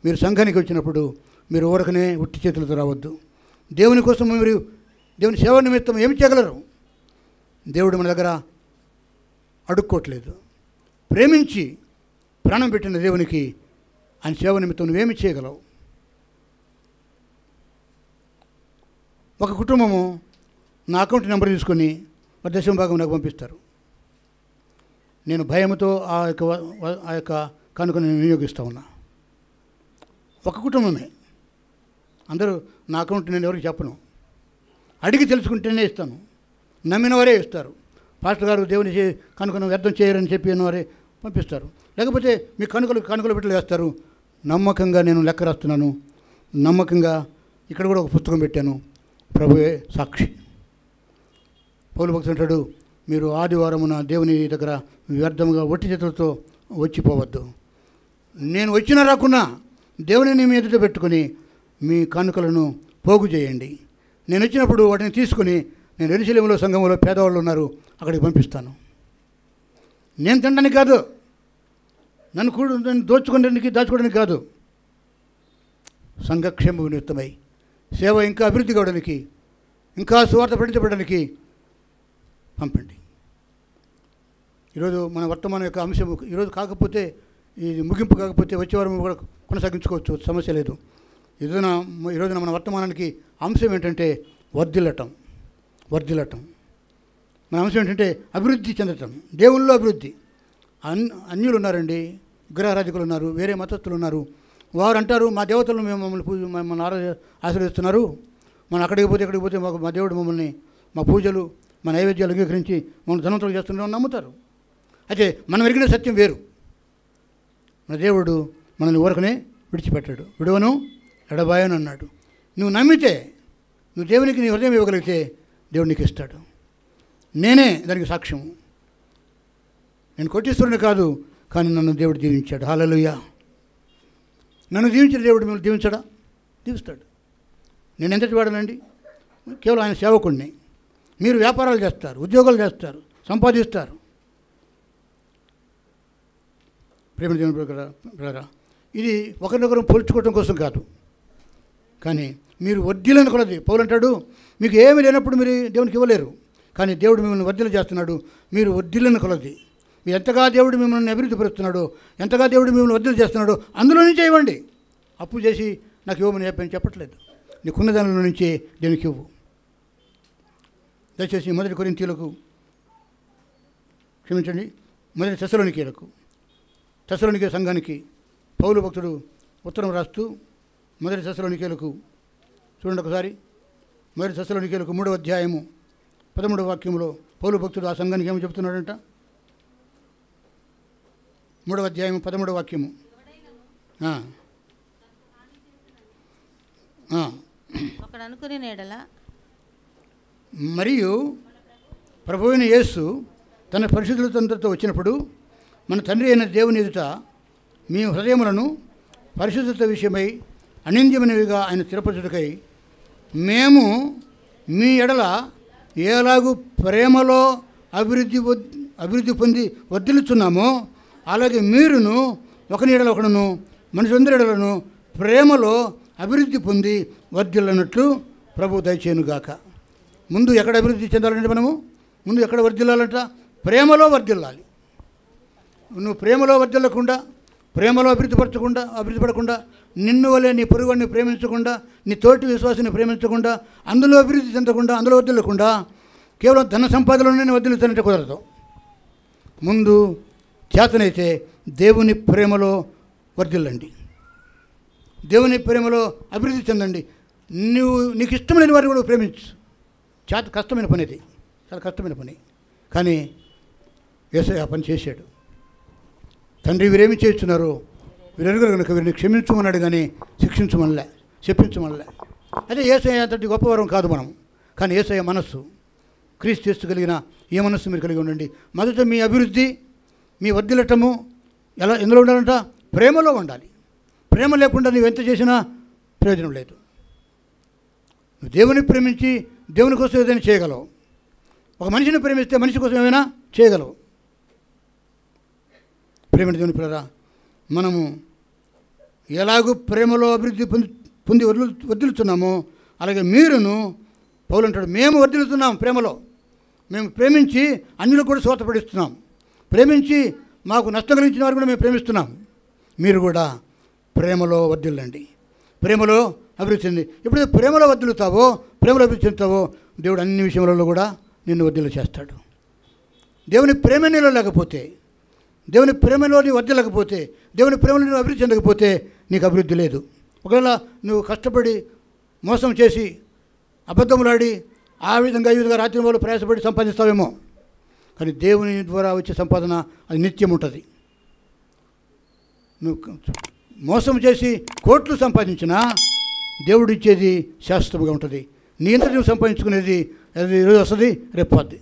మీరు సంఘానికి వచ్చినప్పుడు మీరు ఊరకనే ఉట్టి చేతులతో రావద్దు. దేవుని కోసం మీరు దేవుని సేవ నిమిత్తం ఏమి చేయగలరు? దేవుడు మన దగ్గర అడుక్కోవట్లేదు. ప్రేమించి ప్రాణం పెట్టిన దేవునికి ఆయన సేవ నిమిత్తం నువ్వేమి చేయగలవు? ఒక కుటుంబము నా అకౌంట్ నెంబర్ తీసుకొని దశమ భాగం నాకు పంపిస్తారు. నేను భయంతో ఆ యొక్క కానుకను నేను వినియోగిస్తూ ఉన్నా. ఒక కుటుంబమే, అందరూ నా అకౌంట్ నేను ఎవరికి చెప్పను, అడిగి తెలుసుకుంటేనే ఇస్తాను. నమ్మిన వారే ఇస్తారు. పాస్టర్ గారు దేవుని కానుకను వ్యర్థం చేయరని చెప్పిన వారే పంపిస్తారు. లేకపోతే మీ కానుకలు పెట్టలు వేస్తారు. నమ్మకంగా నేను లెక్క రాస్తున్నాను. నమ్మకంగా ఇక్కడ కూడా ఒక పుస్తకం పెట్టాను, ప్రభువే సాక్షి. పౌలు భక్తుడు అంటాడు, మీరు ఆదివారమున దేవుని దగ్గర వ్యర్థముగా ఒట్టి చేతులతో వచ్చిపోవద్దు. నేను వచ్చినా రాకున్నా దేవుని మీ ఎదుట పెట్టుకుని మీ కానుకలను పోగు చేయండి. నేను వచ్చినప్పుడు వాటిని తీసుకుని నేను యెరూషలేములో సంఘంలో పేదవాళ్ళు ఉన్నారు, అక్కడికి పంపిస్తాను. నేను తినడానికి కాదు, నన్ను దాచుకోవడానికి కాదు, సంఘక్షేమ నిమిత్తమై సేవ ఇంకా అభివృద్ధి కావడానికి, ఇంకా సువార్త ప్రకటించబడడానికి పంపండి. ఈరోజు మన వర్తమానం యొక్క అంశం ఈరోజు కాకపోతే, ఇది ముగింపు కాకపోతే వచ్చే వారం కూడా కొనసాగించుకోవచ్చు, సమస్య లేదు. ఈరోజున మన వర్తమానానికి అంశం ఏంటంటే వర్ధిల్లటం. మన అంశం ఏంటంటే అభివృద్ధి చెందటం, దేవుల్లో అభివృద్ధి. అన్యులు ఉన్నారండి, విగ్రహారాధికులు ఉన్నారు, వేరే మతస్థులు ఉన్నారు. వారు అంటారు మా దేవతలను మమ్మల్ని ఆశ్రయిస్తున్నారు, మనం అక్కడికి పోతే మా దేవుడు మమ్మల్ని మా పూజలు మా నైవేద్యాలు అంగీకరించి మమ్మల్ని ధనవంతులు చేస్తున్నామని నమ్ముతారు. అయితే మనం ఎరిగిన సత్యం వేరు. మన దేవుడు మనల్ని ఊరకనే విడిచిపెట్టాడు. విడువను ఎడబాయను అన్నాడు. నువ్వు నమ్మితే, నువ్వు దేవునికి నీ హృదయం ఇవ్వగలిగితే దేవుడు నీకు ఇస్తాడు. నేనే దానికి సాక్ష్యం. నేను కోటీశ్వరుని కాదు, కానీ నన్ను దేవుడు దీవించాడు. హల్లెలూయా. నన్ను దీవించిన దేవుడు మిమ్మల్ని దీవించడా? దీవిస్తాడు. నేను ఎంతటి వాడనండి? కేవలం ఆయన సేవకుడిని. మీరు వ్యాపారాలు చేస్తారు, ఉద్యోగాలు చేస్తారు, సంపాదిస్తారు. ప్రేమ దేవుని ప్రకారం ఇది ఒకరినొకరు పోల్చుకోవడం కోసం కాదు, కానీ మీరు వర్ధిల్లని కొలది. పౌలు అంటాడు, మీకు ఏమి లేనప్పుడు మీరు దేవునికి ఇవ్వలేరు, కానీ దేవుడు మిమ్మల్ని వర్ధిల్ల చేస్తున్నాడు. మీరు వర్ధిల్లని కొలది. మీరు ఎంతగా దేవుడు మిమ్మల్ని అభివృద్ధి పరుస్తున్నాడో, ఎంతగా దేవుడు మిమ్మల్ని వర్ధిల్ల చేస్తున్నాడో అందులో నుంచే ఇవ్వండి. అప్పు చేసి నాకు ఇవ్వమని చెప్పట్లేదు. నీకున్న దానిలో నుంచే దేవునికి ఇవ్వు. దయచేసి మొదటి కొరింథీయులకు, క్షమించండి, మొదటి తెస్సలోనికే సంఘానికి పౌలు భక్తుడు ఉత్తరం రాస్తూ మొదటి తెస్సలోనికేలకు చూడండి ఒకసారి. మొదటి తెస్సలోనికేలకు 3వ అధ్యాయము 13వ వాక్యంలో పౌలు భక్తుడు ఆ సంఘానికి ఏమో చెప్తున్నాడంట. 3వ అధ్యాయం 13వ వాక్యము. మరియు ప్రభువైన యేసు తన పరిశుద్ధులతో వచ్చినప్పుడు మన తండ్రి అయిన దేవుని ఎదుట మీ హృదయములను పరిశుద్ధత విషయమై అనింద్యమైనవిగా ఆయన స్థిరపరచుటకై మేము మీ ఎడల ఎలాగూ ప్రేమలో అభివృద్ధి పొంది వర్ధిల్లుచున్నామో అలాగే మీరును ఒకని ఎడల ఒకడును మనుషులందరి ఎడలను ప్రేమలో అభివృద్ధి పొంది వర్ధిల్లనట్లు ప్రభు దయచేయునుగాక. ముందు ఎక్కడ అభివృద్ధి చెందాలంటే ముందు ఎక్కడ వర్ధిల్లాలంట? ప్రేమలో వర్ధిల్లాలి. నువ్వు ప్రేమలో వర్ధిల్లకుండా, ప్రేమలో అభివృద్ధి పడకుండా, నిన్ను వలె నీ పొరుగుని ప్రేమించకుండా, నీ తోటి విశ్వాసాన్ని ప్రేమించకుండా, అందులో అభివృద్ధి చెందకుండా, అందులో వర్ధిల్లకుండా కేవలం ధన సంపాదనలోనే వర్ధిల్లుతానంటే కుదరదు. ముందు చేతనైతే దేవుని ప్రేమలో వర్ధిల్లండి, దేవుని ప్రేమలో అభివృద్ధి చెందండి. నీకు ఇష్టమైన వారిని కూడా ప్రేమించు. కష్టమైన పని అది, చాలా కష్టమైన పని. కానీ యేసయ్య ఆ పని చేశాడు. తండ్రి వీరేమి చేస్తున్నారు, వీరెరుగురు కనుక వీరిని క్షమించమన్నాడు, కానీ శిక్షించమనలే, చెప్పించమనలే. అదే యేసయ్య అంతటి గొప్పవరం కాదు మనం, కానీ యేసయ్య మనస్సు, క్రీస్తు యేసు కలిగిన ఏ మనస్సు మీరు కలిగి ఉండండి. మొదట మీ అభివృద్ధి, మీ వర్ధిల్లటము ఎందులో ఉండాలంట? ప్రేమలో ఉండాలి. ప్రేమ లేకుండా నువ్వు ఎంత చేసినా ప్రయోజనం లేదు. నువ్వు దేవుని ప్రేమించి దేవుని కోసం ఏదైనా చేయగలవు. ఒక మనిషిని ప్రేమిస్తే మనిషి కోసం ఏమైనా చేయగలవు. ప్రేమ దేవుని పిల్లరా, మనము ఎలాగూ ప్రేమలో అభివృద్ధి పొంది వర్ధిల్లుతున్నామో అలాగే మీరును, పౌలు అంటాడు, మేము వర్ధిల్లుతున్నాం ప్రేమలో. మేము ప్రేమించి అన్యులకు కూడా స్వార్థపడిస్తున్నాం. ప్రేమించి మాకు నష్టం కలిగించిన వారు కూడా మేము ప్రేమిస్తున్నాం. మీరు కూడా ప్రేమలో వర్ధిల్లండి, ప్రేమలో అభివృద్ధి చెంది. ఎప్పుడైతే ప్రేమలో వర్ధిల్లుతావో, ప్రేమలో అభివృద్ధి చెందుతావో, దేవుడు అన్ని విషయంలో కూడా నిన్ను వర్ధిల్ల చేస్తాడు. దేవుని ప్రేమ నీలో లేకపోతే, దేవుని ప్రేమలో నీవు వర్ధిల్లకపోతే, దేవుని ప్రేమలో నువ్వు అభివృద్ధి చెందకపోతే నీకు అభివృద్ధి లేదు. ఒకవేళ నువ్వు కష్టపడి మోసం చేసి అబద్ధములాడి ఆ విధంగా ఈ విధంగా రాత్రి వాళ్ళు ప్రయాసపడి సంపాదిస్తావేమో, కానీ దేవుని ద్వారా వచ్చే సంపాదన అది నిత్యం ఉంటుంది. నువ్వు మోసం చేసి కోట్లు సంపాదించినా దేవుడు ఇచ్చేది శాశ్వతంగా ఉంటుంది. నీ ఇంత నువ్వు సంపాదించుకునేది అది ఈరోజు వస్తుంది, రేపు పోద్ది.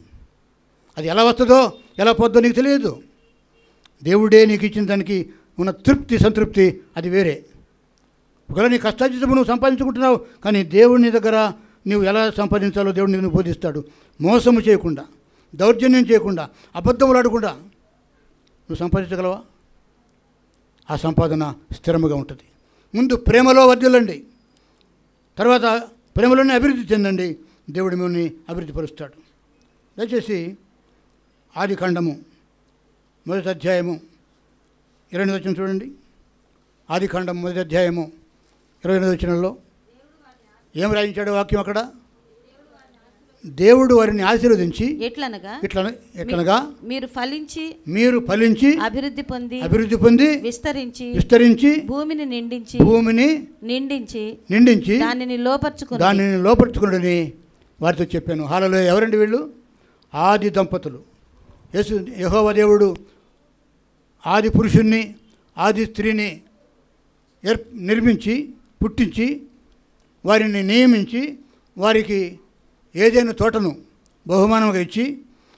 అది ఎలా వస్తుందో ఎలా పోద్దో నీకు తెలియదు. దేవుడే నీకు ఇచ్చిన దానికి ఉన్న తృప్తి, సంతృప్తి అది వేరే. ఒకవేళ నీ కష్టార్జితము నువ్వు సంపాదించుకుంటున్నావు, కానీ దేవుని దగ్గర నువ్వు ఎలా సంపాదించాలో దేవుడు నీకు బోధిస్తాడు. మోసము చేయకుండా, దౌర్జన్యం చేయకుండా, అబద్ధములు ఆడకుండా. నువ్వు సంపాదించగలవా? ఆ సంపాదన స్థిరముగా ఉంటుంది. ముందు ప్రేమలో వర్ధిల్లండి, తర్వాత ప్రేమలోనే అభివృద్ధి చెందండి. దేవుడు మిమ్మల్ని అభివృద్ధి పరుస్తాడు. దయచేసి ఆదికాండము 1వ అధ్యాయము 28వ వచనం చూడండి. ఆదికాండం 1వ అధ్యాయము 28వ వచనంలో ఏం రాయించాడు వాక్యం అక్కడ? దేవుడు వారిని ఆశీర్వదించి ఎట్లనగా మీరు ఫలించి అభివృద్ధి పొంది విస్తరించి భూమిని నిండించి దానిని లోపర్చుకుని వారితో చెప్పాను. హల్లెలూయా. ఎవరండి వీళ్ళు? ఆది దంపతులు. యెహోవా దేవుడు ఆది పురుషుణ్ణి ఆది స్త్రీని నిర్మించి పుట్టించి వారిని నియమించి వారికి ఏదైనా తోటను బహుమానంగా ఇచ్చి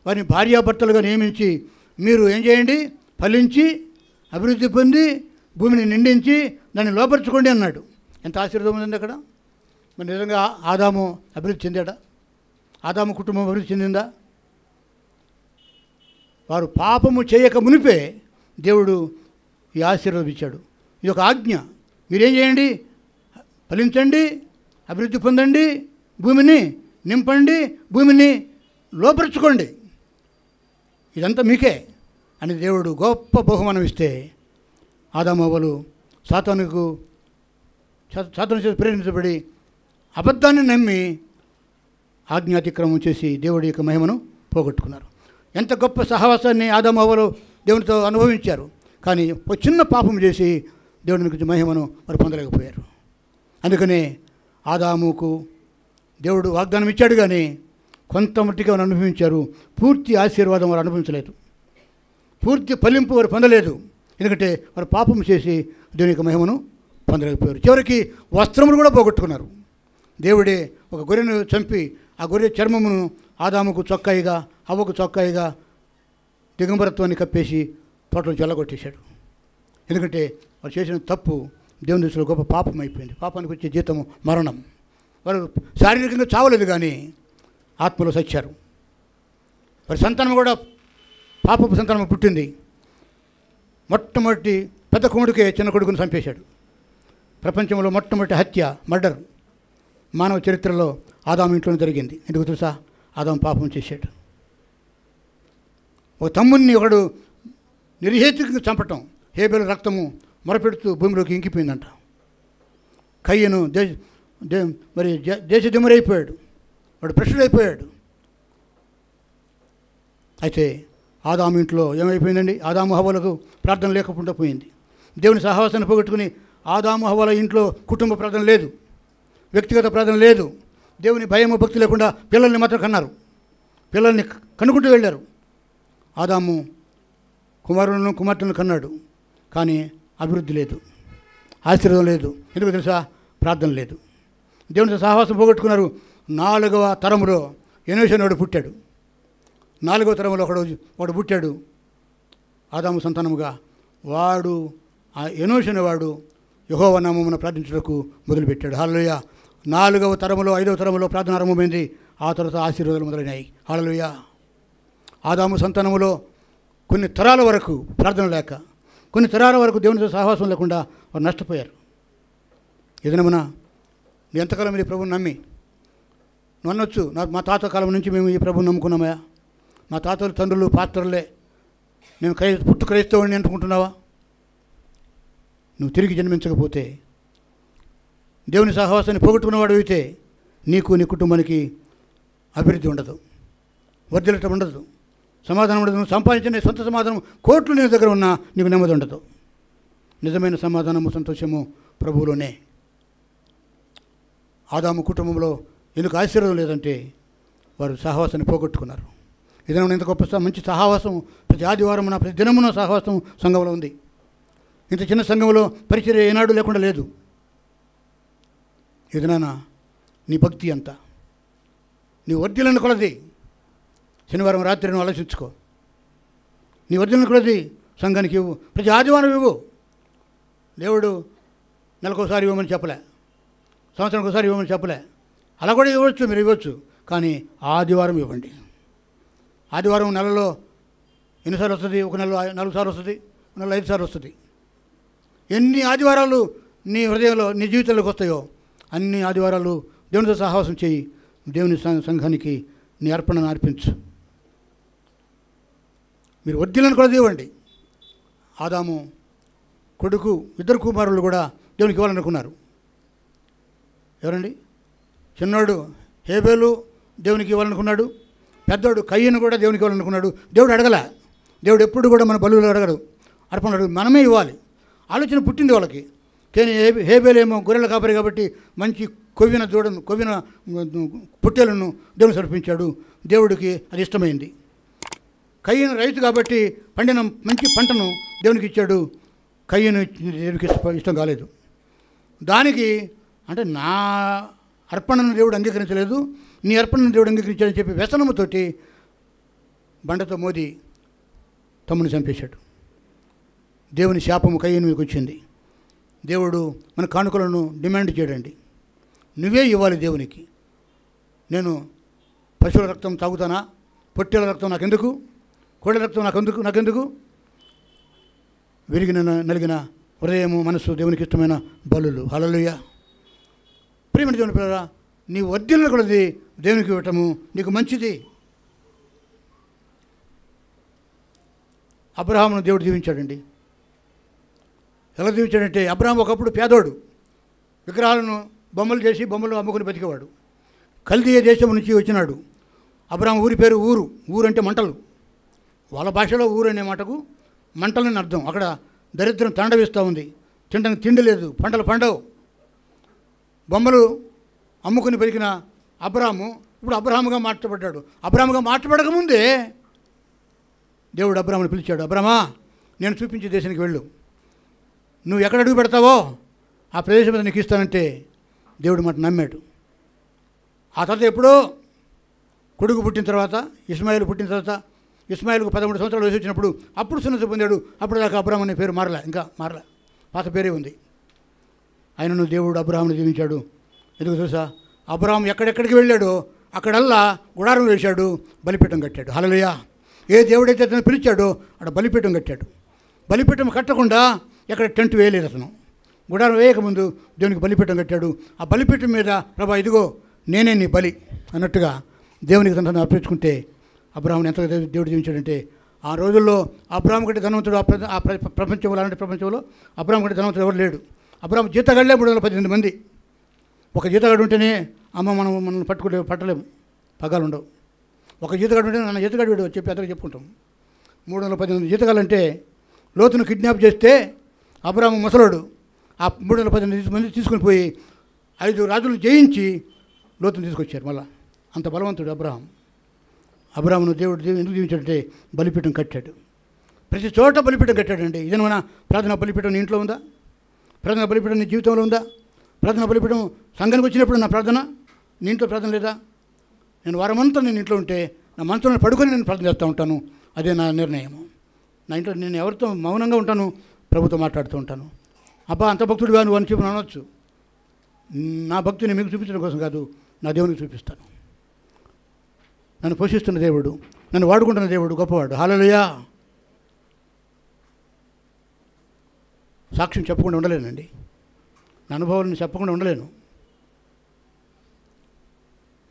వారిని భార్యాభర్తలుగా నియమించి మీరు ఏం చేయండి? ఫలించి అభివృద్ధి పొంది భూమిని నిండించి దాన్ని లోపరుచుకోండి అన్నాడు. ఎంత ఆశీర్వాదం ఉందండి అక్కడ. మరి నిజంగా ఆదాము అభివృద్ధి చెందాడా? ఆదాము కుటుంబం అభివృద్ధి చెందిందా? వారు పాపము చేయక మునిపే దేవుడు ఈ ఆశీర్వాదం ఇచ్చాడు. ఇది ఒక ఆజ్ఞ. మీరేం చేయండి? ఫలించండి, అభివృద్ధి పొందండి, భూమిని నింపండి, భూమిని లోపరుచుకోండి, ఇదంతా మీకే అని దేవుడు గొప్ప బహుమానం ఇస్తే ఆదాము హవ్వలు సాతాను చేత ప్రేరించబడి అబద్ధాన్ని నమ్మి ఆజ్ఞాతిక్రమం చేసి దేవుడి యొక్క మహిమను పోగొట్టుకున్నారు. ఎంత గొప్ప సహవాసాన్ని ఆదాము హవ్వలు దేవునితో అనుభవించారు. కానీ ఒక చిన్న పాపం చేసి దేవుని గురించి మహిమను వారు పొందలేకపోయారు. అందుకనే ఆదాముకు దేవుడు వాగ్దానం ఇచ్చాడు, కానీ కొంత మట్టిగా వారు అనుభవించారు. పూర్తి ఆశీర్వాదం వారు అనుభవించలేదు, పూర్తి ఫలింపు వారు పొందలేదు. ఎందుకంటే వారు పాపం చేసి దేవుని యొక్క మహిమను పొందలేకపోయారు. చివరికి వస్త్రములు కూడా పోగొట్టుకున్నారు. దేవుడే ఒక గొర్రెను చంపి ఆ గొర్రె చర్మమును ఆదాముకు చొక్కాయిగా హవ్వకు చొక్కాయిగా దిగంబరత్వాన్ని కప్పేసి తోటలో చల్లగొట్టేశాడు. ఎందుకంటే వారు చేసిన తప్పు దేవుని దృష్టిలో గొప్ప పాపం అయిపోయింది. పాపానికి వచ్చే జీతము మరణం. వారు శారీరకంగా చావలేదు, కానీ ఆత్మలో సచ్చారు. వారి సంతానం కూడా పాపపు సంతానం పుట్టింది. మొట్టమొదటి పెద్ద కొడుకే చిన్న కొడుకుని చంపేశాడు. ప్రపంచంలో మొట్టమొదటి హత్య, మర్డర్ మానవ చరిత్రలో ఆదాము ఇంట్లోనే జరిగింది. ఎందుకు తెలుసా? ఆదాము పాపం చేశాడు. ఒక తమ్ముడిని ఒకడు నిర్హేతుకంగా చంపటం, హేబెలు రక్తము మొరపెడుతూ భూమిలోకి ఇంకిపోయిందంట. కయ్యను మరి దేశదిమ్మరైపోయాడు, వాడు భ్రష్టుడైపోయాడు. అయితే ఆదాము ఇంట్లో ఏమైపోయిందండి? ఆదాము హవ్వలకు ప్రార్థన లేకుండా పోయింది. దేవుని సహవాసాన్ని పోగొట్టుకుని ఆదాము హవ్వల ఇంట్లో కుటుంబ ప్రార్థన లేదు, వ్యక్తిగత ప్రార్థన లేదు. దేవుని భయము భక్తి లేకుండా పిల్లల్ని మాత్రం కన్నారు, పిల్లల్ని కనుక్కుంటూ వెళ్ళారు. ఆదాము కుమారులను కుమార్తెలను కన్నాడు, కానీ అభివృద్ధి లేదు, ఆశీర్వాదం లేదు. ఎందుకు తెలుసా? ప్రార్థన లేదు. దేవునితో సహవాసం పోగొట్టుకున్నారు. 4వ తరములో ఎనోషు వాడు పుట్టాడు. 4వ తరములో వాడు పుట్టాడు ఆదాము సంతానముగా. వాడు ఆ ఎనోషు వాడు యెహోవా నామమున ప్రార్థించుటకు మొదలుపెట్టాడు. హల్లెలూయా. 4వ తరములో 5వ తరములో ప్రార్థన ఆరంభమైంది. ఆ తర్వాత ఆశీర్వాదాలు మొదలైనాయి. హల్లెలూయా. ఆదాము సంతానములో కొన్ని తరాల వరకు ప్రార్థన లేక, కొన్ని తరాల వరకు దేవునితో సహవాసం లేకుండా వారు నష్టపోయారు. ఏదైనా ఎంతకాలం ఈ ప్రభువుని నమ్మి నువ్వు అనొచ్చు, మా తాత కాలం నుంచి మేము ఈ ప్రభువుని నమ్ముకున్నామయ్యా, మా తాతలు తండ్రులు పాత్రలే, నేను పుట్టు క్రైస్తవుడిని అనుకుంటున్నావా? నువ్వు తిరిగి జన్మించకపోతే, దేవుని సహవాసాన్ని పోగొట్టుకున్నవాడు అయితే నీకు నీ కుటుంబానికి అభివృద్ధి ఉండదు, వర్ధిల్లటం ఉండదు, సమాధానం ఉండదు. నువ్వు సంపాదించిన సొంత సమాధానం కోట్లు నీ దగ్గర ఉన్నా నీకు నెమ్మది ఉండదు. నిజమైన సమాధానము సంతోషము ప్రభువులోనే. ఆదాము కుటుంబంలో ఎందుకు ఆశీర్వాదం లేదంటే వారు సహవాసాన్ని పోగొట్టుకున్నారు. ఏదైనా ఇంత గొప్ప మంచి సహవాసం ప్రతి ఆదివారం ప్రతి దినమున సహవాసం సంఘంలో ఉంది. ఇంత చిన్న సంఘంలో పరిచర్య ఏనాడు లేకుండా లేదు. ఏదైనా నీ భక్తి అంత, నీ వర్ధిల్లని కొలది. శనివారం రాత్రి నువ్వు ఆలోచించుకో, నీ వర్ధిల్లని కొలది సంఘానికి ఇవ్వు. ప్రతి ఆదివారం ఇవ్వు. దేవుడు నెలకోసారి ఇవ్వమని చెప్పలే, సంవత్సరానికి ఒకసారి ఇవ్వమని చెప్పలే. అలా కూడా ఇవ్వచ్చు, మీరు ఇవ్వచ్చు. కానీ ఆదివారం ఇవ్వండి. ఆదివారం నెలలో ఎన్నిసార్లు వస్తుంది? ఒక నెల 4 సార్లు వస్తుంది, ఒక నెల 5 సార్లు వస్తుంది. ఎన్ని ఆదివారాలు నీ హృదయంలో నీ జీవితంలోకి వస్తాయో అన్ని ఆదివారాలు దేవునితో సహవాసం చేయి. దేవుని సంఘానికి నీ అర్పణను అర్పించు. మీరు వర్ధిల్లను కూడా ఇవ్వండి. ఆదాము కొడుకు 2 కుమారులు కూడా దేవునికి ఇవ్వాలనుకున్నారు. ఎవరండి? చిన్నోడు హేబేలు దేవునికి ఇవ్వాలనుకున్నాడు. పెద్దోడు కయ్యను కూడా దేవునికి ఇవ్వాలనుకున్నాడు. దేవుడు అడగల. దేవుడు ఎప్పుడు కూడా మన బలులు అడగడు, అర్పణ అడుగు, మనమే ఇవ్వాలి. ఆలోచన పుట్టింది వాళ్ళకి. కానీ హేబేలేమో గొర్రెల కాపరి కాబట్టి మంచి కొవ్విన దూడను, కొవ్విన పొట్టేలను దేవుని సమర్పించాడు. దేవుడికి అది ఇష్టమైంది. కయ్యను రైతు కాబట్టి పండిన మంచి పంటను దేవునికి ఇచ్చాడు. కయ్యను దేవునికి ఇష్టం కాలేదు. దానికి అంటే నా అర్పణను దేవుడు అంగీకరించలేదు, నీ అర్పణను దేవుడు అంగీకరించాడని చెప్పి వ్యసనముతోటి బండతో మోది తమ్ముని చంపేశాడు. దేవుని శాపము కయ్యను మీదకి వచ్చింది. దేవుడు మన కానుకలను డిమాండ్ చేయడండి. నువ్వే ఇవ్వాలి దేవునికి. నేను పశువుల రక్తం తాగుతానా? పొట్టేల రక్తం నాకెందుకు? కోడెల రక్తం నాకెందుకు? విరిగిన నలిగిన హృదయము, మనస్సు దేవునికి ఇష్టమైన బలులు. హల్లెలూయా. ప్రియమైన దేవుని పిల్లరా, నీ వర్ధిల్లను కొలది దేవునికి ఇవ్వటము నీకు మంచిది. అబ్రహామును దేవుడు దీవించాడండి. ఎలా దీవించాడంటే, అబ్రహాం ఒకప్పుడు పేదోడు, విగ్రహాలను బొమ్మలు చేసి బొమ్మలు అమ్ముకుని బతికేవాడు. కల్దీయ దేశం నుంచి వచ్చినాడు. అబ్రహాం ఊరి పేరు ఊరు అంటే మంటలు. వాళ్ళ భాషలో ఊరు అనే మాటకు మంటలని అర్థం. అక్కడ దరిద్రం తాండవిస్తూ ఉంది. తినడానికి తిండి లేదు, పంటలు పండవు. బొమ్మలు అమ్ముకుని బతికిన అబ్రహాము ఇప్పుడు అబ్రహాముగా మార్చబడ్డాడు. అబ్రహాముగా మార్చబడకముందే దేవుడు అబ్రహాముని పిలిచాడు. అబ్రహమా, నేను చూపించే దేశానికి వెళ్ళు, నువ్వు ఎక్కడ అడుగు పెడతావో ఆ ప్రదేశం మీద నీకు ఇస్తానంటే దేవుడు మాట నమ్మాడు. ఆ తర్వాత ఎప్పుడో కొడుకు పుట్టిన తర్వాత, ఇస్మాయిల్ పుట్టిన తర్వాత, ఇస్మాయిల్కు 13 సంవత్సరాలు వయసు వచ్చినప్పుడు అప్పుడు సున్నతి పొందాడు. అప్పుడు దాకా అబ్రహాం అనే పేరు ఇంకా మారలే, పాత పేరే ఉంది. ఆయనను దేవుడు అబ్రహాముని దీవించాడు. ఎందుకు తెలుసా? అబ్రహాం ఎక్కడెక్కడికి వెళ్ళాడో అక్కడల్లా గుడారం వేశాడు, బలిపీఠం కట్టాడు. హల్లెలూయా. ఏ దేవుడైతే అతను పిలిచాడో అక్కడ బలిపీఠం కట్టాడు. బలిపీఠం కట్టకుండా ఎక్కడ టెంట్ వేయలేదు అతను. గుడారం వేయకముందు దేవునికి బలిపీఠం కట్టాడు. ఆ బలిపీఠం మీద ప్రభా ఇదిగో నేనే నీ బలి అన్నట్టుగా దేవునికి తనను అర్పించుకుంటే అబ్రహాముని ఎంత దేవుడు జీవించాడంటే, ఆ రోజుల్లో అబ్రహాం కంటే ధనవంతుడు ఆ ప్రపంచంలో, అలాంటి ప్రపంచంలో అబ్రహాం కంటే ధనవంతుడు ఎవరు లేడు. అబ్రహాం జీతగాళ్ళే 318 మంది. ఒక జీతగాడు ఉంటేనే మనం పట్టలేము, పగాలు ఉండవు. ఒక జీతగాడు ఉంటే నన్ను జీతగాడు వీడు చెప్పి అతనికి చెప్పుకుంటాం. 318 జీతగాళ్ళంటే లోతును కిడ్నాప్ చేస్తే అబ్రహాము ముసలోడు ఆ 318 మంది తీసుకుని పోయి 5 రాజులను జయించి లోతును తీసుకొచ్చారు. మళ్ళా అంత బలవంతుడు అబ్రహాం. అబ్రహామును దేవుడు ఎందుకు జీవించాడంటే బలిపీఠం కట్టాడు. ప్రతి చోట బలిపీఠం కట్టాడండి. ఇదేనా ప్రార్థన బలిపీఠం నీ ఇంట్లో ఉందా? ప్రార్థన బలిపీఠం నీ జీవితంలో ఉందా? ప్రార్థన బలిపీఠం సంఘానికి వచ్చినప్పుడు నా ప్రార్థన, నీ ఇంట్లో ప్రార్థన లేదా? నేను వారమంతా నేను ఇంట్లో ఉంటే నా మనసులో పడుకొని నేను ప్రార్థన చేస్తూ ఉంటాను. అదే నా నిర్ణయం. నా ఇంట్లో నేను ఎవరితో మౌనంగా ఉంటాను, ప్రభుతో మాట్లాడుతూ ఉంటాను. అబ్బా అంత భక్తుడిగా నువ్వు అని చెప్పి అనవచ్చు. నా భక్తిని మీకు చూపించడం కోసం కాదు, నా దేవునికి చూపిస్తాను. నన్ను పోషిస్తున్న దేవుడు, నన్ను వాడుకుంటున్న దేవుడు గొప్పవాడు. హల్లెలూయా. సాక్ష్యం చెప్పకుండా ఉండలేనండి. నా అనుభవాలను చెప్పకుండా ఉండలేను.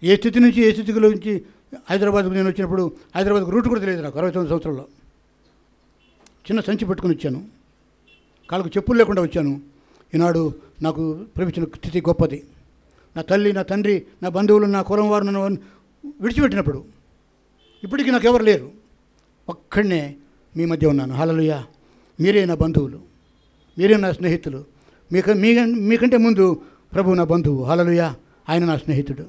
ఏ స్థితి నుంచి ఏ స్థితిలో నుంచి హైదరాబాద్కు నేను వచ్చినప్పుడు హైదరాబాద్కు రూట్ కూడా తెలియదు నాకు. 69 సంవత్సరాల్లో చిన్న సంచి పెట్టుకుని వచ్చాను, కాళ్ళకు చెప్పులు లేకుండా వచ్చాను. ఈనాడు నాకు ప్రవేశించిన స్థితి గొప్పది. నా తల్లి, నా తండ్రి, నా బంధువులు, నా కులం వారు నన్ను విడిచిపెట్టినప్పుడు ఇప్పటికీ నాకు ఎవరు లేరు. ఒక్కడనే మీ మధ్య ఉన్నాను. హల్లెలూయా. మీరే నా బంధువులు, మీరే నా స్నేహితులు. మీకంటే ముందు ప్రభువు నా బంధువు. హల్లెలూయా. ఆయన నా స్నేహితుడు.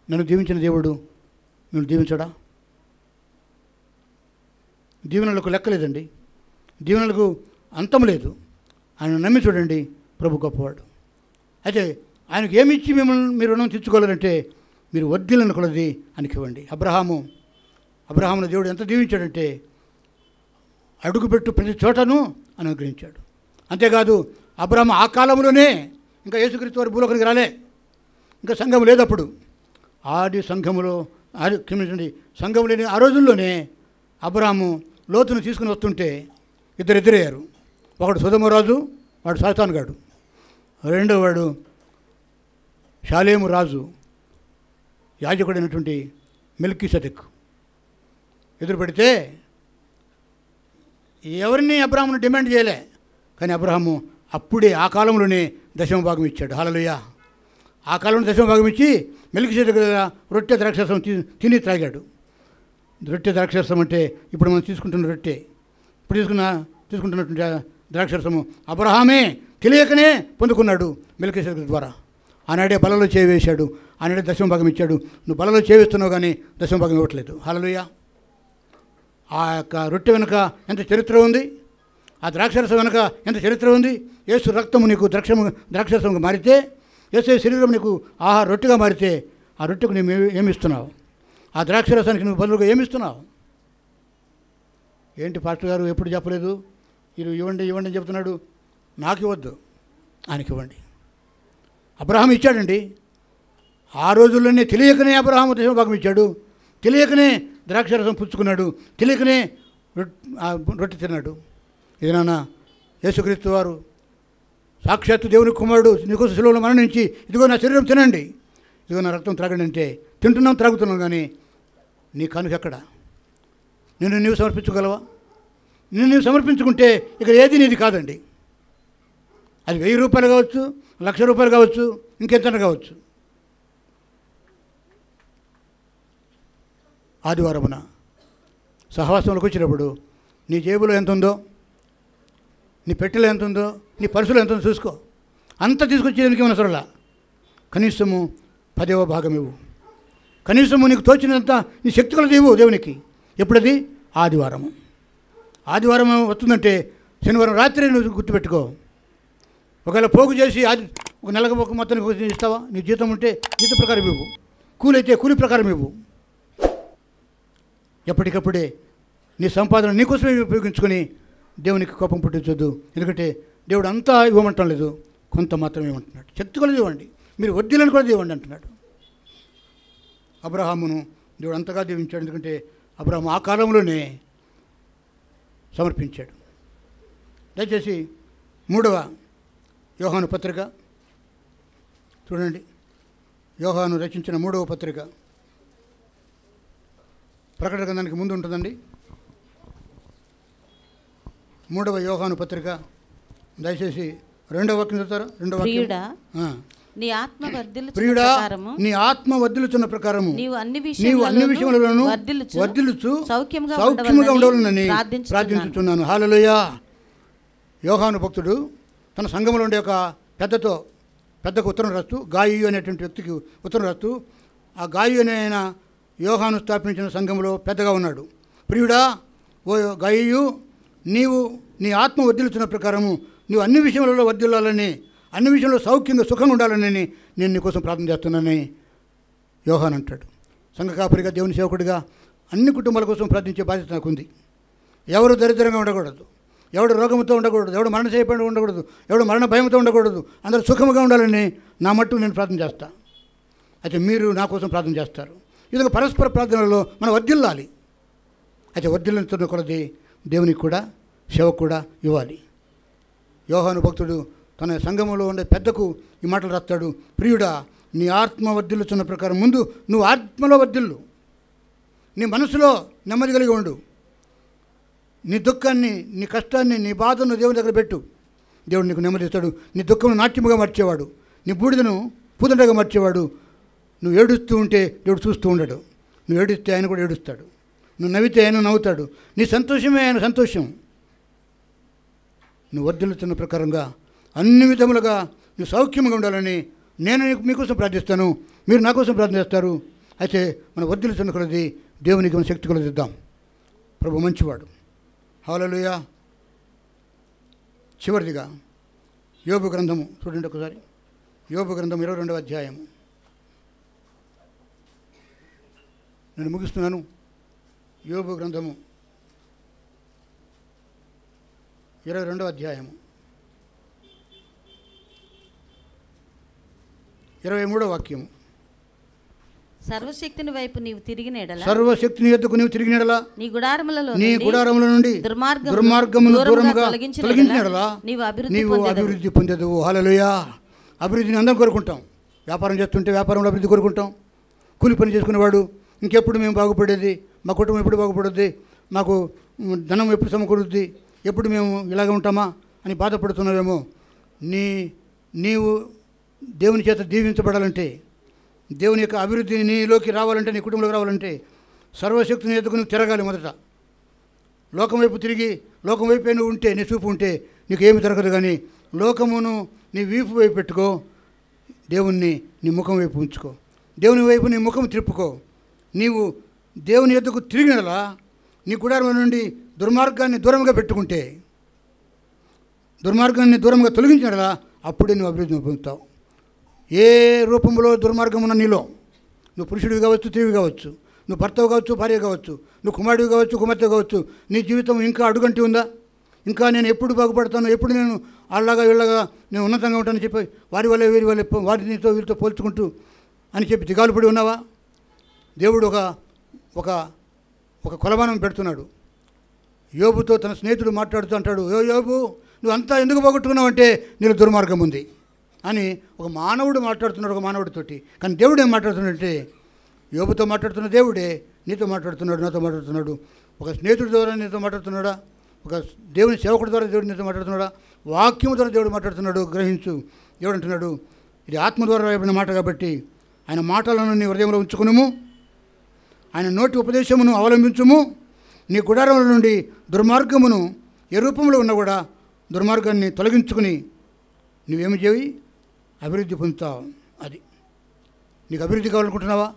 నన్ను దీవించిన దేవుడు నేను దీవించడా? దీవెనలకు లెక్కలేదండి, దీవెనలకు అంతం లేదు. ఆయన నమ్మి చూడండి, ప్రభు గొప్పవాడు. అయితే ఆయనకు ఏమి ఇచ్చి మిమ్మల్ని మీరు రుణం తెచ్చుకోవాలంటే మీరు వర్ధిల్లను కొలది ఆయనకి ఇవ్వండి. అబ్రహామును దేవుడు ఎంత దీవించాడంటే అడుగుపెట్టు ప్రతి చోటను అనుగ్రహించాడు. అంతేకాదు అబ్రహాము ఆ కాలంలోనే, ఇంకా యేసుక్రీస్తు వారి భూలోకానికి రాలే, ఇంకా సంఘం లేదప్పుడు. సంఘం లేని ఆ రోజుల్లోనే అబ్రాహాము లోతును తీసుకుని వస్తుంటే ఇద్దరు ఎదురయ్యారు. ఒకడు సొదొమ రాజు, వాడు సాతాను గాడు. రెండో వాడు షాలేము రాజు, యాజకుడైనటువంటి మెల్కీసెదెకు ఎదురు పెడితే ఎవరిని అబ్రాహామును డిమాండ్ చేయలే. కానీ అబ్రాహాము అప్పుడే ఆ కాలంలోనే దశమ భాగం ఇచ్చాడు. హల్లెలూయా. ఆ కాలంలో దశమ భాగం ఇచ్చి మెల్కీసెదెకు దగ్గర రొట్టె ద్రాక్షరసం తిని త్రాగాడు. రొట్టె ద్రాక్షరసం అంటే ఇప్పుడు మనం తీసుకుంటున్న రొట్టె, ఇప్పుడు తీసుకుంటున్నటువంటి ద్రాక్షరసము అబ్రహామే తెలియకనే పొందుకున్నాడు మెల్కీసెదెకు ద్వారా. ఆనాడే బలలో చేవేశాడు, ఆనాడే దశమ భాగం ఇచ్చాడు. నువ్వు బలలో చేవేస్తున్నావు కానీ దశమ భాగం ఇవ్వట్లేదు. హల్లెలూయా. ఆ యొక్క రొట్టె వెనుక ఎంత చరిత్ర ఉంది, ఆ ద్రాక్షరసం వెనుక ఎంత చరిత్ర ఉంది. యేసు రక్తము నీకు ద్రాక్షరసంగా మారితే, యేసు శరీరం నీకు రొట్టెగా మారితే, ఆ రొట్టెకు నువ్వు ఏమిస్తున్నావు? ఆ ద్రాక్షరసానికి నువ్వు బదులుగా ఏమిస్తున్నావు? ఏంటి పాస్టర్ గారు ఎప్పుడు చెప్పలేదు, మీరు ఇవ్వండి ఇవ్వండి అని చెప్తున్నాడు. నాకు ఇవ్వద్దు, ఆయనకి ఇవ్వండి. అబ్రహాం ఇచ్చాడండి. ఆ రోజుల్లోనే తెలియకనే అబ్రహాము దశమ భాగం ఇచ్చాడు, తెలియకనే ద్రాక్షరసం పుచ్చుకున్నాడు, తెలియకనే రొట్టె తిన్నాడు. ఇది నాన్న యేసుక్రీస్తు వారు సాక్షాత్తు దేవుని కుమారుడు నీకోసం శిలువలో మరణించి, ఇదిగో నా శరీరం తినండి, ఇదిగో నా రక్తం త్రాగండి అంటే తింటున్నాం, త్రాగుతున్నాం. కానీ నీ కానుక ఎక్కడ? నిన్ను నీవు సమర్పించగలవా? నిన్ను నీవు సమర్పించుకుంటే ఇక ఏది నీది కాదండి. అది 1000 రూపాయలు కావచ్చు, 1,00,000 రూపాయలు కావచ్చు, ఇంకెంత కావచ్చు. ఆదివారమున సహవాసంలోకి వచ్చినప్పుడు నీ జేబులో ఎంత ఉందో, నీ పెట్టెలో ఎంత ఉందో, నీ పర్సులో ఎంత ఉందో చూసుకో. అంతా తీసుకొచ్చేదానికి ఏమైనా సరళ కనీసము 10వ భాగం ఇవ్వు. కనీసము నీకు తోచినంత నీ శక్తి కొలది ఇవ్వు దేవునికి. ఎప్పుడది? ఆదివారము. ఆదివారం వస్తుందంటే శనివారం రాత్రి నువ్వు గుర్తుపెట్టుకో. ఒకవేళ పోగు చేసి ఒక నెలకు ఒక మొత్తానికి ఇస్తావా? నీ జీతం ఉంటే జీతం ప్రకారం ఇవ్వు, కూలి అయితే కూలి ప్రకారం ఇవ్వు. ఎప్పటికప్పుడే నీ సంపాదన నీకోసమే ఉపయోగించుకొని దేవునికి కోపం పుట్టించొద్దు. ఎందుకంటే దేవుడు అంతా ఇవ్వమంటం లేదు, కొంత మాత్రమే ఇవ్వమంటున్నాడు. శక్తి కూడా ఇవ్వండి, మీరు వడ్డీలను కూడా ఇవ్వండి అంటున్నాడు. అబ్రహామును దేవుడు అంతగా దీవించాడు. ఎందుకంటే అబ్రహాము ఆ కాలంలోనే సమర్పించాడు. దయచేసి 3వ యోహాను పత్రిక చూడండి. యోహాను రచించిన 3వ పత్రిక ప్రకటన గ్రంథానికి ముందు ఉంటుందండి. 3వ యోహాను పత్రిక దయచేసి 2వ వాక్యం చదువుతారా? 2వ వాక్యం. నీ ఆత్మ నీ ఆత్మ వర్ధిల్లుచున్న ప్రకారము నీవు అన్ని విషయములను వర్ధిల్లుచు సౌఖ్యముగా ఉండవాలని ప్రార్థించుతున్నాను. హల్లెలూయా. యోహాను భక్తుడు తన సంఘంలో ఉండే ఒక పెద్దకు ఉత్తరం రాస్తూ, గాయు అనేటువంటి వ్యక్తికి ఉత్తరం రాస్తూ, ఆ గాయు అనే ఆయన యోహాను స్థాపించిన సంఘంలో పెద్దగా ఉన్నాడు. ప్రియుడా, ఓ గాయు, నీవు నీ ఆత్మ వర్ధిల్లుచున్న ప్రకారము నువ్వు అన్ని విషయంలో వర్ధిల్లాలని, అన్ని విషయంలో సౌఖ్యంగా సుఖంగా ఉండాలని నేను నీకోసం ప్రార్థన చేస్తున్నానని యోహాన్ అంటాడు. సంఘ కాపరిగా, దేవుని సేవకుడిగా అన్ని కుటుంబాల కోసం ప్రార్థించే బాధ్యత నాకుంది. ఎవరు దరిద్రంగా ఉండకూడదు, ఎవడు రోగంతో ఉండకూడదు, ఎవడు మరణ చేయబడి ఉండకూడదు, ఎవడు మరణ భయంతో ఉండకూడదు, అందరూ సుఖంగా ఉండాలని నా మట్టు నేను ప్రార్థన చేస్తాను. అయితే మీరు నా కోసం ప్రార్థన చేస్తారు. ఇది పరస్పర ప్రార్థనలో మనం వర్ధిల్లాలి. అయితే వర్ధిల్లుతున్న కొలది దేవునికి కూడా సేవకు కూడా ఇవ్వాలి. యోహాను భక్తుడు తన సంఘంలో ఉండే పెద్దకు ఈ మాటలు రాస్తాడు. ప్రియుడా, నీ ఆత్మ వర్ధిల్లుచున్న ప్రకారం ముందు నువ్వు ఆత్మలో వర్ధిల్లు, నీ మనసులో నెమ్మది కలిగి ఉండు. నీ దుఃఖాన్ని, నీ కష్టాన్ని, నీ బాధను దేవుని దగ్గర పెట్టు. దేవుడు నీకు నెమ్మదిస్తాడు. నీ దుఃఖం నాట్యముగా మార్చేవాడు, నీ బూడిదను పూదండగా మార్చేవాడు. నువ్వు ఏడుస్తూ ఉంటే దేవుడు చూస్తూ ఉండడు. నువ్వు ఏడిస్తే ఆయన కూడా ఏడుస్తాడు, నువ్వు నవ్వితే ఆయన నవ్వుతాడు. నీ సంతోషమే ఆయన సంతోషం. నువ్వు వర్ధిల్లుతున్న ప్రకారంగా అన్ని విధములుగా నువ్వు సౌఖ్యంగా ఉండాలని నేను మీకోసం ప్రార్థిస్తాను, మీరు నా కోసం ప్రార్థన చేస్తారు. అయితే మనం వర్ధిల్లుతున్న కొలది దేవునికి మన శక్తి కొలదిద్దాం. ప్రభు మంచివాడు. హల్లెలూయా. చివరిదిగా యోబు గ్రంథము చూడండి ఒకసారి. యోబు గ్రంథం 22వ అధ్యాయము. నేను ముగిస్తున్నాను. యోబు గ్రంథము 22వ అధ్యాయము 23వ వాక్యము. సర్వశక్తిని వైపు నీవు తిరిగిన ఎడల సర్వశక్తిని ఎద్దుకు నీవు తిరిగిన ఎడల నీ గుడారములలో నీ గుడారముల నుండి దుర్మార్గమును దూరముగా తొలగించిన ఎడల నీవు నీవు అభివృద్ధి పొందేదవు. హల్లెలూయా. అభివృద్ధిని అందరం కోరుకుంటాం. వ్యాపారం చేస్తుంటే వ్యాపారంలో అభివృద్ధి కోరుకుంటాం. కూలి పని చేసుకునేవాడు ఇంకెప్పుడు మేము బాగుపడేది, మా కుటుంబం ఎప్పుడు బాగుపడుద్ది, మాకు ధనం ఎప్పుడు సమకూరుద్ది, ఎప్పుడు మేము ఇలాగ ఉంటామా అని బాధపడుతున్నావేమో. నీవు దేవుని చేత దీవించబడాలంటే, దేవుని యొక్క అభివృద్ధి నీలోకి రావాలంటే, నీ కుటుంబంలోకి రావాలంటే సర్వశక్తిని ఎదుగు నువ్వు తిరగాలి. మొదట లోకం వైపు తిరిగి లోకం వైపే నువ్వు ఉంటే, నీ చూపు ఉంటే నీకు ఏమి దొరకదు. కానీ లోకమును నీ వీపు వైపు పెట్టుకో, దేవుణ్ణి నీ ముఖం వైపు ఉంచుకో, దేవుని వైపు నీ ముఖం త్రిప్పుకో. నీవు దేవుని ఎద్దుకు తిరిగినలా నీ గుడారం నుండి దుర్మార్గాన్ని దూరంగా పెట్టుకుంటే, దుర్మార్గాన్ని దూరంగా తొలగించినలా అప్పుడే నువ్వు అభివృద్ధిని పొందుతావు. ఏ రూపంలో దుర్మార్గం ఉన్న నీలో, నువ్వు పురుషుడివి కావచ్చు, స్త్రీవి కావచ్చు, నువ్వు భర్తవు కావచ్చు, భార్య కావచ్చు, నువ్వు కుమారుడివి కావచ్చు, కుమార్తె కావచ్చు, నీ జీవితం ఇంకా అడుగంటి ఉందా? ఇంకా నేను ఎప్పుడు బాగుపడతాను, ఎప్పుడు నేను వాళ్ళగా వీళ్ళగా నేను ఉన్నతంగా ఉంటానని చెప్పి వారి వల్ల వీరి వల్ల వారితో వీరితో పోల్చుకుంటూ అని చెప్పి దిగాలు పడి ఉన్నావా? దేవుడు ఒక ఒక కొలమానం పెడుతున్నాడు. యోబుతో తన స్నేహితుడు మాట్లాడుతూ అంటాడు, యోబు నువ్వు అంతా ఎందుకు పోగొట్టుకున్నావు అంటే నీలో దుర్మార్గం ఉంది అని ఒక మానవుడు మాట్లాడుతున్నాడు, ఒక మానవుడితోటి. కానీ దేవుడు ఏం మాట్లాడుతున్నాడంటే, యోబుతో మాట్లాడుతున్న దేవుడే నీతో మాట్లాడుతున్నాడు, నాతో మాట్లాడుతున్నాడు. ఒక స్నేహితుడి ద్వారా నీతో మాట్లాడుతున్నాడా? ఒక దేవుని సేవకుడి ద్వారా దేవుడు నీతో మాట్లాడుతున్నాడా? వాక్యం ద్వారా దేవుడు మాట్లాడుతున్నాడు. గ్రహించు. దేవుడు అంటున్నాడు, ఇది ఆత్మ ద్వారా రాయబడిన మాట కాబట్టి ఆయన మాటలను నీ హృదయంలో ఉంచుకునుము, ఆయన నోటి ఉపదేశమును అవలంబించుము. నీ గుడారముల నుండి దుర్మార్గమును ఏ రూపంలో ఉన్నా కూడా దుర్మార్గాన్ని తొలగించుకుని నువ్వేమి చేయి? అభివృద్ధి పొందుతావు. అది నీకు అభివృద్ధి కావాలనుకుంటున్నావా?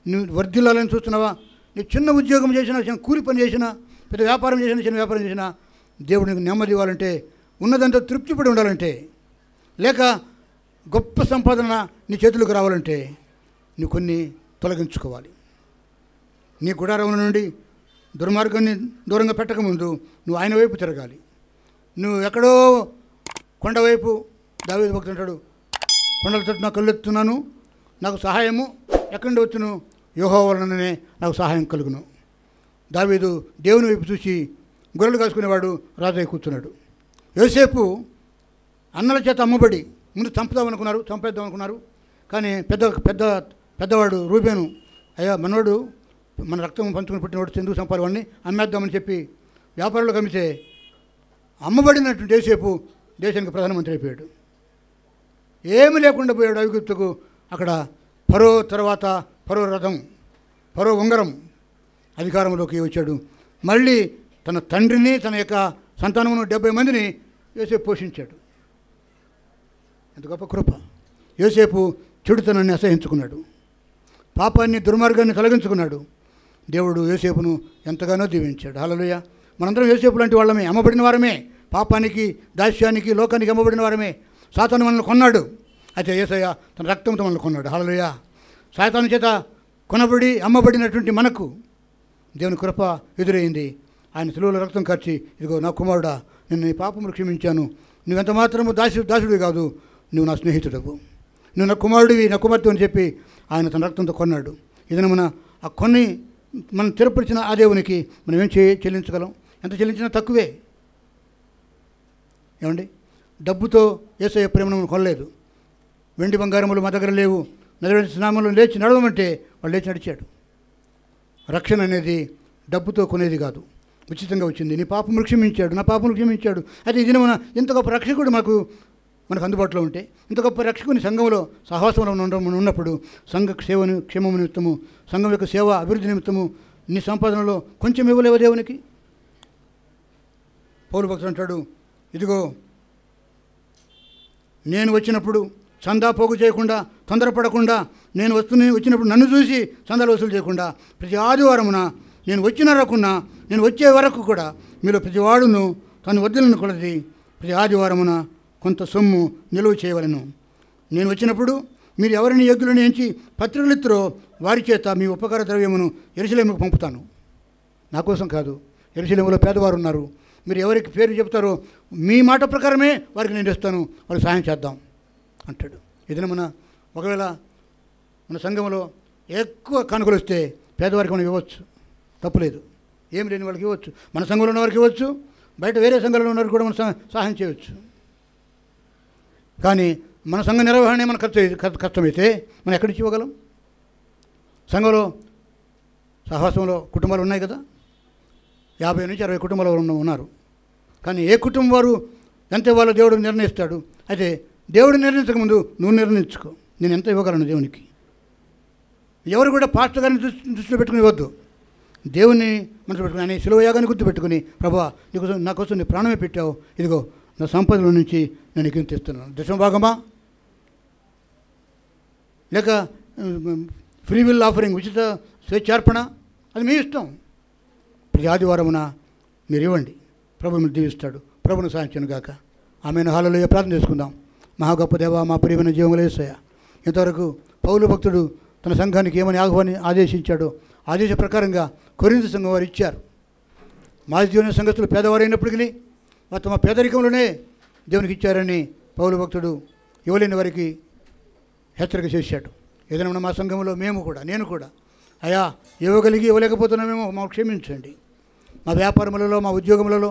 నువ్వు వర్ధిల్లాలని చూస్తున్నావా? నువ్వు చిన్న ఉద్యోగం చేసినా, చిన్న కూలి పని చేసినా, పెద్ద వ్యాపారం చేసినా, చిన్న వ్యాపారం చేసినా, దేవుడు నీకు నెమ్మది ఇవ్వాలంటే, ఉన్నదంతా తృప్తిపడి ఉండాలంటే, లేక గొప్ప సంపాదన నీ చేతులకు రావాలంటే నువ్వు కొన్ని తొలగించుకోవాలి. నీ గుడారం నుండి దుర్మార్గాన్ని దూరంగా పెట్టకముందు నువ్వు ఆయన వైపు తిరగాలి. నువ్వు ఎక్కడో కొండవైపు, దావీదు భక్తుడు అంటాడు, కొండల తట్టు నాకు కళ్ళెత్తున్నాను, నాకు సహాయము ఎక్కడి నుండి వచ్చును? యెహోవా వలననే నాకు సహాయం కలుగును. దావీదు దేవుని వైపు చూసి గొర్రెలు కాసుకునేవాడు రాజై కూర్చున్నాడు. యోసేపు అన్నల చేత అమ్మబడి ముందు చంపేద్దాం అనుకున్నారు. కానీ పెద్దవాడు రూబేను, అయ్యా మనవాడు మన రక్తం పంచుకుని పుట్టినవాడు, ఎందుకు చంపాలి వాడిని, అమ్మేద్దామని చెప్పి వ్యాపారంలో కమితే అమ్మబడినటువంటి యోసేపు దేశానికి ప్రధానమంత్రి అయిపోయాడు. ఏమి లేకుండా పోయాడు ఐగుప్తుకు. అక్కడ ఫరో తర్వాత ఫరో రథం, ఫరో ఉంగరం అధికారంలోకి వచ్చాడు. మళ్ళీ తన తండ్రిని, తన యొక్క సంతానమును 70 మందిని యోసేపు పోషించాడు. ఎంత గొప్ప కృప! యోసేపు చెడుతనాన్ని అసహించుకున్నాడు, పాపాన్ని దుర్మార్గాన్ని తొలగించుకున్నాడు. దేవుడు యోసేపును ఎంతగానో దీవించాడు. హల్లెలూయా. మనందరం యోసేపు లాంటి వాళ్ళమే, అమ్మబడిన వారమే, పాపానికి, దాస్యానికి, లోకానికి అమ్మబడిన వారమే. సాతాను మనల్ని కొన్నాడు, అయితే యేసయ్య తన రక్తంతో మనల్ని కొన్నాడు. హల్లెలూయా. సాతాను చేత కొనబడి అమ్మబడినటువంటి మనకు దేవుని కృప ఎదురైంది. ఆయన సులువుల రక్తం కార్చి, ఇదిగో నా కుమారుడా, నేను నీ పాపములు క్షమించాను, నువ్వెంత మాత్రము దాసుడివి కాదు, నువ్వు నా స్నేహితుడవు, నువ్వు నా కుమారుడివి, నా కుమార్తె అని చెప్పి ఆయన తన రక్తంతో కొన్నాడు. ఇది ఆ కొన్ని మనం స్థిరపరిచిన ఆ దేవునికి మనం ఏం చెల్లించగలం? ఎంత చెల్లించినా తక్కువే. ఏమండి, డబ్బుతో యేసయ్య ప్రేమను కొనలేదు. వెండి బంగారములు మా దగ్గర లేవు, నడిచిన నామంలో లేచి నడవమంటే వాడు లేచి నడిచాడు. రక్షణ అనేది డబ్బుతో కొనేది కాదు, ఉచితంగా వచ్చింది. నీ పాపములు క్షమించాడు, నా పాపములు క్షమించాడు. అయితే ఇది ఇంత గొప్ప రక్షకుడు మనకు అందుబాటులో ఉంటే, ఇంత గొప్ప రక్షకుని సంఘంలో సహవాసంలో ఉన్నప్పుడు సంఘ సేవను క్షేమము నిమిత్తము, సంఘం యొక్క సేవ అభివృద్ధి నిమిత్తము నీ సంపాదనలో కొంచెం ఇవ్వలేవు దేవునికి. పౌలు భక్తుడు అంటాడు, ఇదిగో నేను వచ్చినప్పుడు చందా పోగు చేయకుండా, తొందరపడకుండా, నేను వచ్చినప్పుడు నన్ను చూసి చందాలు వసూలు చేయకుండా, ప్రతి ఆదివారమున నేను రాకున్నా నేను వచ్చే వరకు కూడా మీలో ప్రతివాడును తను వద్దులను కొలది ప్రతి ఆదివారమున కొంత సొమ్ము నిలువ చేయవలను. నేను వచ్చినప్పుడు మీరు ఎవరిని యోగ్యులను ఎంచి పత్రికలు ఇస్తారో వారి చేత మీ ఉపకార ద్రవ్యమును యెరూషలేముకు పంపుతాను. నా కోసం కాదు, యెరూషలేములో పేదవారు ఉన్నారు, మీరు ఎవరికి పేరు చెప్తారో మీ మాట ప్రకారమే వారికి నేను ఇస్తాను, వారికి సహాయం చేద్దాం అంటాడు. ఏదైనా ఒకవేళ మన సంఘంలో ఎక్కువ కానుకలు వస్తే పేదవారికి మనం ఇవ్వచ్చు, తప్పులేదు. ఏం లేని వాళ్ళకి ఇవ్వచ్చు, మన సంఘంలో ఉన్న వారికి ఇవ్వచ్చు, బయట వేరే సంఘంలో ఉన్న వారికి కూడా మనం సహాయం చేయవచ్చు. కానీ మన సంఘ నిర్వహణ మన కష్టమైతే మనం ఎక్కడి నుంచి ఇవ్వగలం? సంఘంలో సహవాసంలో కుటుంబాలు ఉన్నాయి కదా, 50 నుంచి 60 కుటుంబాలు ఉన్నారు. కానీ ఏ కుటుంబం వారు ఎంత ఇవ్వాలో దేవుడు నిర్ణయిస్తాడు. అయితే దేవుడు నిర్ణయించకముందు నువ్వు నిర్ణయించుకో, నేను ఎంత ఇవ్వగలను దేవునికి. ఎవరు కూడా పాస్టర్ గారిని దృష్టిలో పెట్టుకుని ఇవ్వద్దు, దేవుని మనసు పెట్టుకుని ఆయన శిలువ యాగాన్ని గుర్తుపెట్టుకుని, ప్రభా నీకు నా కోసం నీ ప్రాణమే పెట్టావు, ఇదిగో నా సంపదల నుంచి నేను నీకు ఇంత ఇస్తున్నాను. దశమ భాగమా లేక ఫ్రీ విల్ ఆఫరింగ్, ఉచిత స్వేచ్ఛార్పణ, అది మీ ఇష్టం. ప్రతి ఆదివారమున మీరు ఇవ్వండి, ప్రభు మీరు దీవిస్తాడు. ప్రభును సాధించను గాక. ఆమెను హల్లెలూయా. ప్రార్థన చేసుకుందాం. మహా గొప్ప దేవ, మా ప్రియమైన జీవముల యేసయ్య, ఇంతవరకు పౌలు భక్తుడు తన సంఘానికి ఏమని ఆదేశించాడో ఆదేశ ప్రకారంగా కొరింథీ సంఘం వారు ఇచ్చారు. మాదియోని సంఘస్థులు పేదవారైనప్పటికీ వారు తమ పేదరికంలోనే దేవునికి ఇచ్చారని పౌలు భక్తుడు ఇవ్వలేని వారికి హెచ్చరిక చేశాడు. ఏదైనా మా సంఘంలో నేను కూడా అయా ఇవ్వగలిగి ఇవ్వలేకపోతున్నామేమో మాకు క్షమించండి. మా వ్యాపారములలో, మా ఉద్యోగములలో,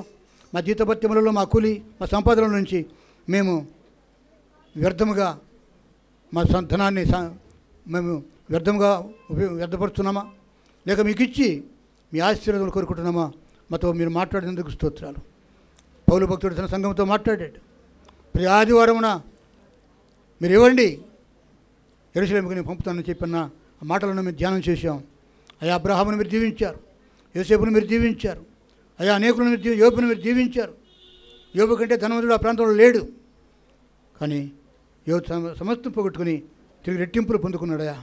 మా జీతభత్యములలో, మా కూలి, మా సంపాదనల నుంచి మేము వ్యర్థముగా మా ధనాన్ని మేము వ్యర్థపరుస్తున్నామా, లేక మీకు ఇచ్చి మీ ఆశీర్వాదాలు కోరుకుంటున్నామా? మాతో మీరు మాట్లాడినందుకు స్తోత్రాలు. పౌలు భక్తుడు తన సంఘంతో మాట్లాడాడు. ప్రతి ఆదివారమున మీరు ఇవ్వండి, యెరూషలేముకు నేను పంపుతానని చెప్పిన ఆ మాటలను మేము ధ్యానం చేశాం. అయా అబ్రహామును మీరు దీవించారు, యోసేపును మీరు దీవించారు, అయా అనేకులను మీరు యోబును మీరు దీవించారు. యోబు కంటే ధనవంతుడు ఆ ప్రాంతంలో లేడు, కానీ యోబు సమస్తం పోగొట్టుకుని తిరిగి రెట్టింపులు పొందుకున్నాడయా.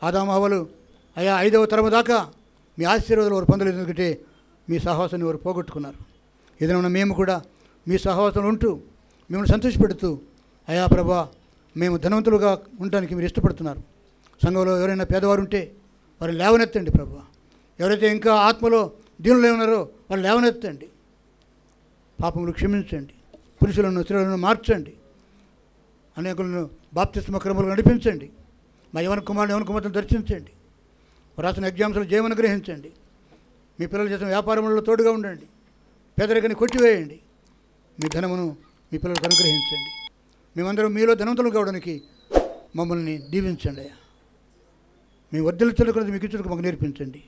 ఆదాము హవ్వలు అయా 5వ తరము దాకా మీ ఆశీర్వాదాలు వారు పొందలేదు, ఎందుకంటే మీ సహవాసాన్ని వారు పోగొట్టుకున్నారు. ఏదైనా మేము కూడా మీ సహవాసంలో ఉంటూ మిమ్మల్ని సంతోషపెడుతూ, అయా ప్రభా మేము ధనవంతులుగా ఉండడానికి మీరు ఇష్టపడుతున్నారు. సంఘంలో ఎవరైనా పేదవారు ఉంటే వారిని లేవనెత్తండి ప్రభా. ఎవరైతే ఇంకా ఆత్మలో దీనులు ఉన్నారో వాళ్ళు లేవనెత్తండి. పాపములు క్షమించండి, పురుషులను స్త్రీలను మార్చండి, అనేకులను బాప్తిస్మ క్రమములు నడిపించండి. మా యవన కుమార్తెను దర్శించండి. రాసిన ఎగ్జామ్స్లో జయం అనుగ్రహించండి. మీ పిల్లలు చేసిన వ్యాపారములలో తోడుగా ఉండండి. పేదరికాన్ని కొట్టివేయండి. మీ ధనమును మీ పిల్లలకు అనుగ్రహించండి. మేమందరం మీలో ధనవంతులు కావడానికి మమ్మల్ని దీవించండి అయ్యా. మీ వర్ధిల్లుచున్నది మీకు ఇచ్చుటకు మాకు నేర్పించండి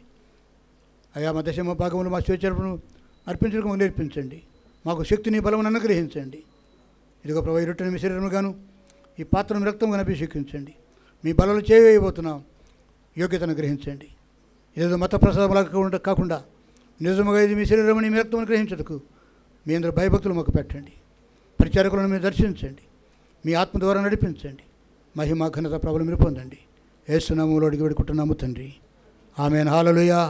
అయ్యా. మా దశమ భాగములు మా స్వేచ్ఛను అర్పించడానికి మాకు నేర్పించండి. మాకు శక్తిని బలమును అనుగ్రహించండి. ఇదిగో ప్రభు, ఈ రొట్టెని మీ శరీరముగాను ఈ పాత్రను రక్తంగా అభిషేకించండి. మీ బలలో చేయవేయబోతున్నాం, యోగ్యతను గ్రహించండి. ఇదేదో మత ప్రసాదం కాకుండా నిజముగా ఇది మీ శరీరమని మీ రక్తం గ్రహించటకు మీ అందరూ భయభక్తులు మాకు పెట్టండి. పరిచారకులను మీరు దర్శించండి. మీ ఆత్మ ద్వారా నడిపించండి. మహిమ ఘనత ప్రభువులు మీరు పొందండి. యేసు నామములో అడిగి వేడుకుంటున్నాము తండ్రి. ఆమేన్. హల్లెలూయా.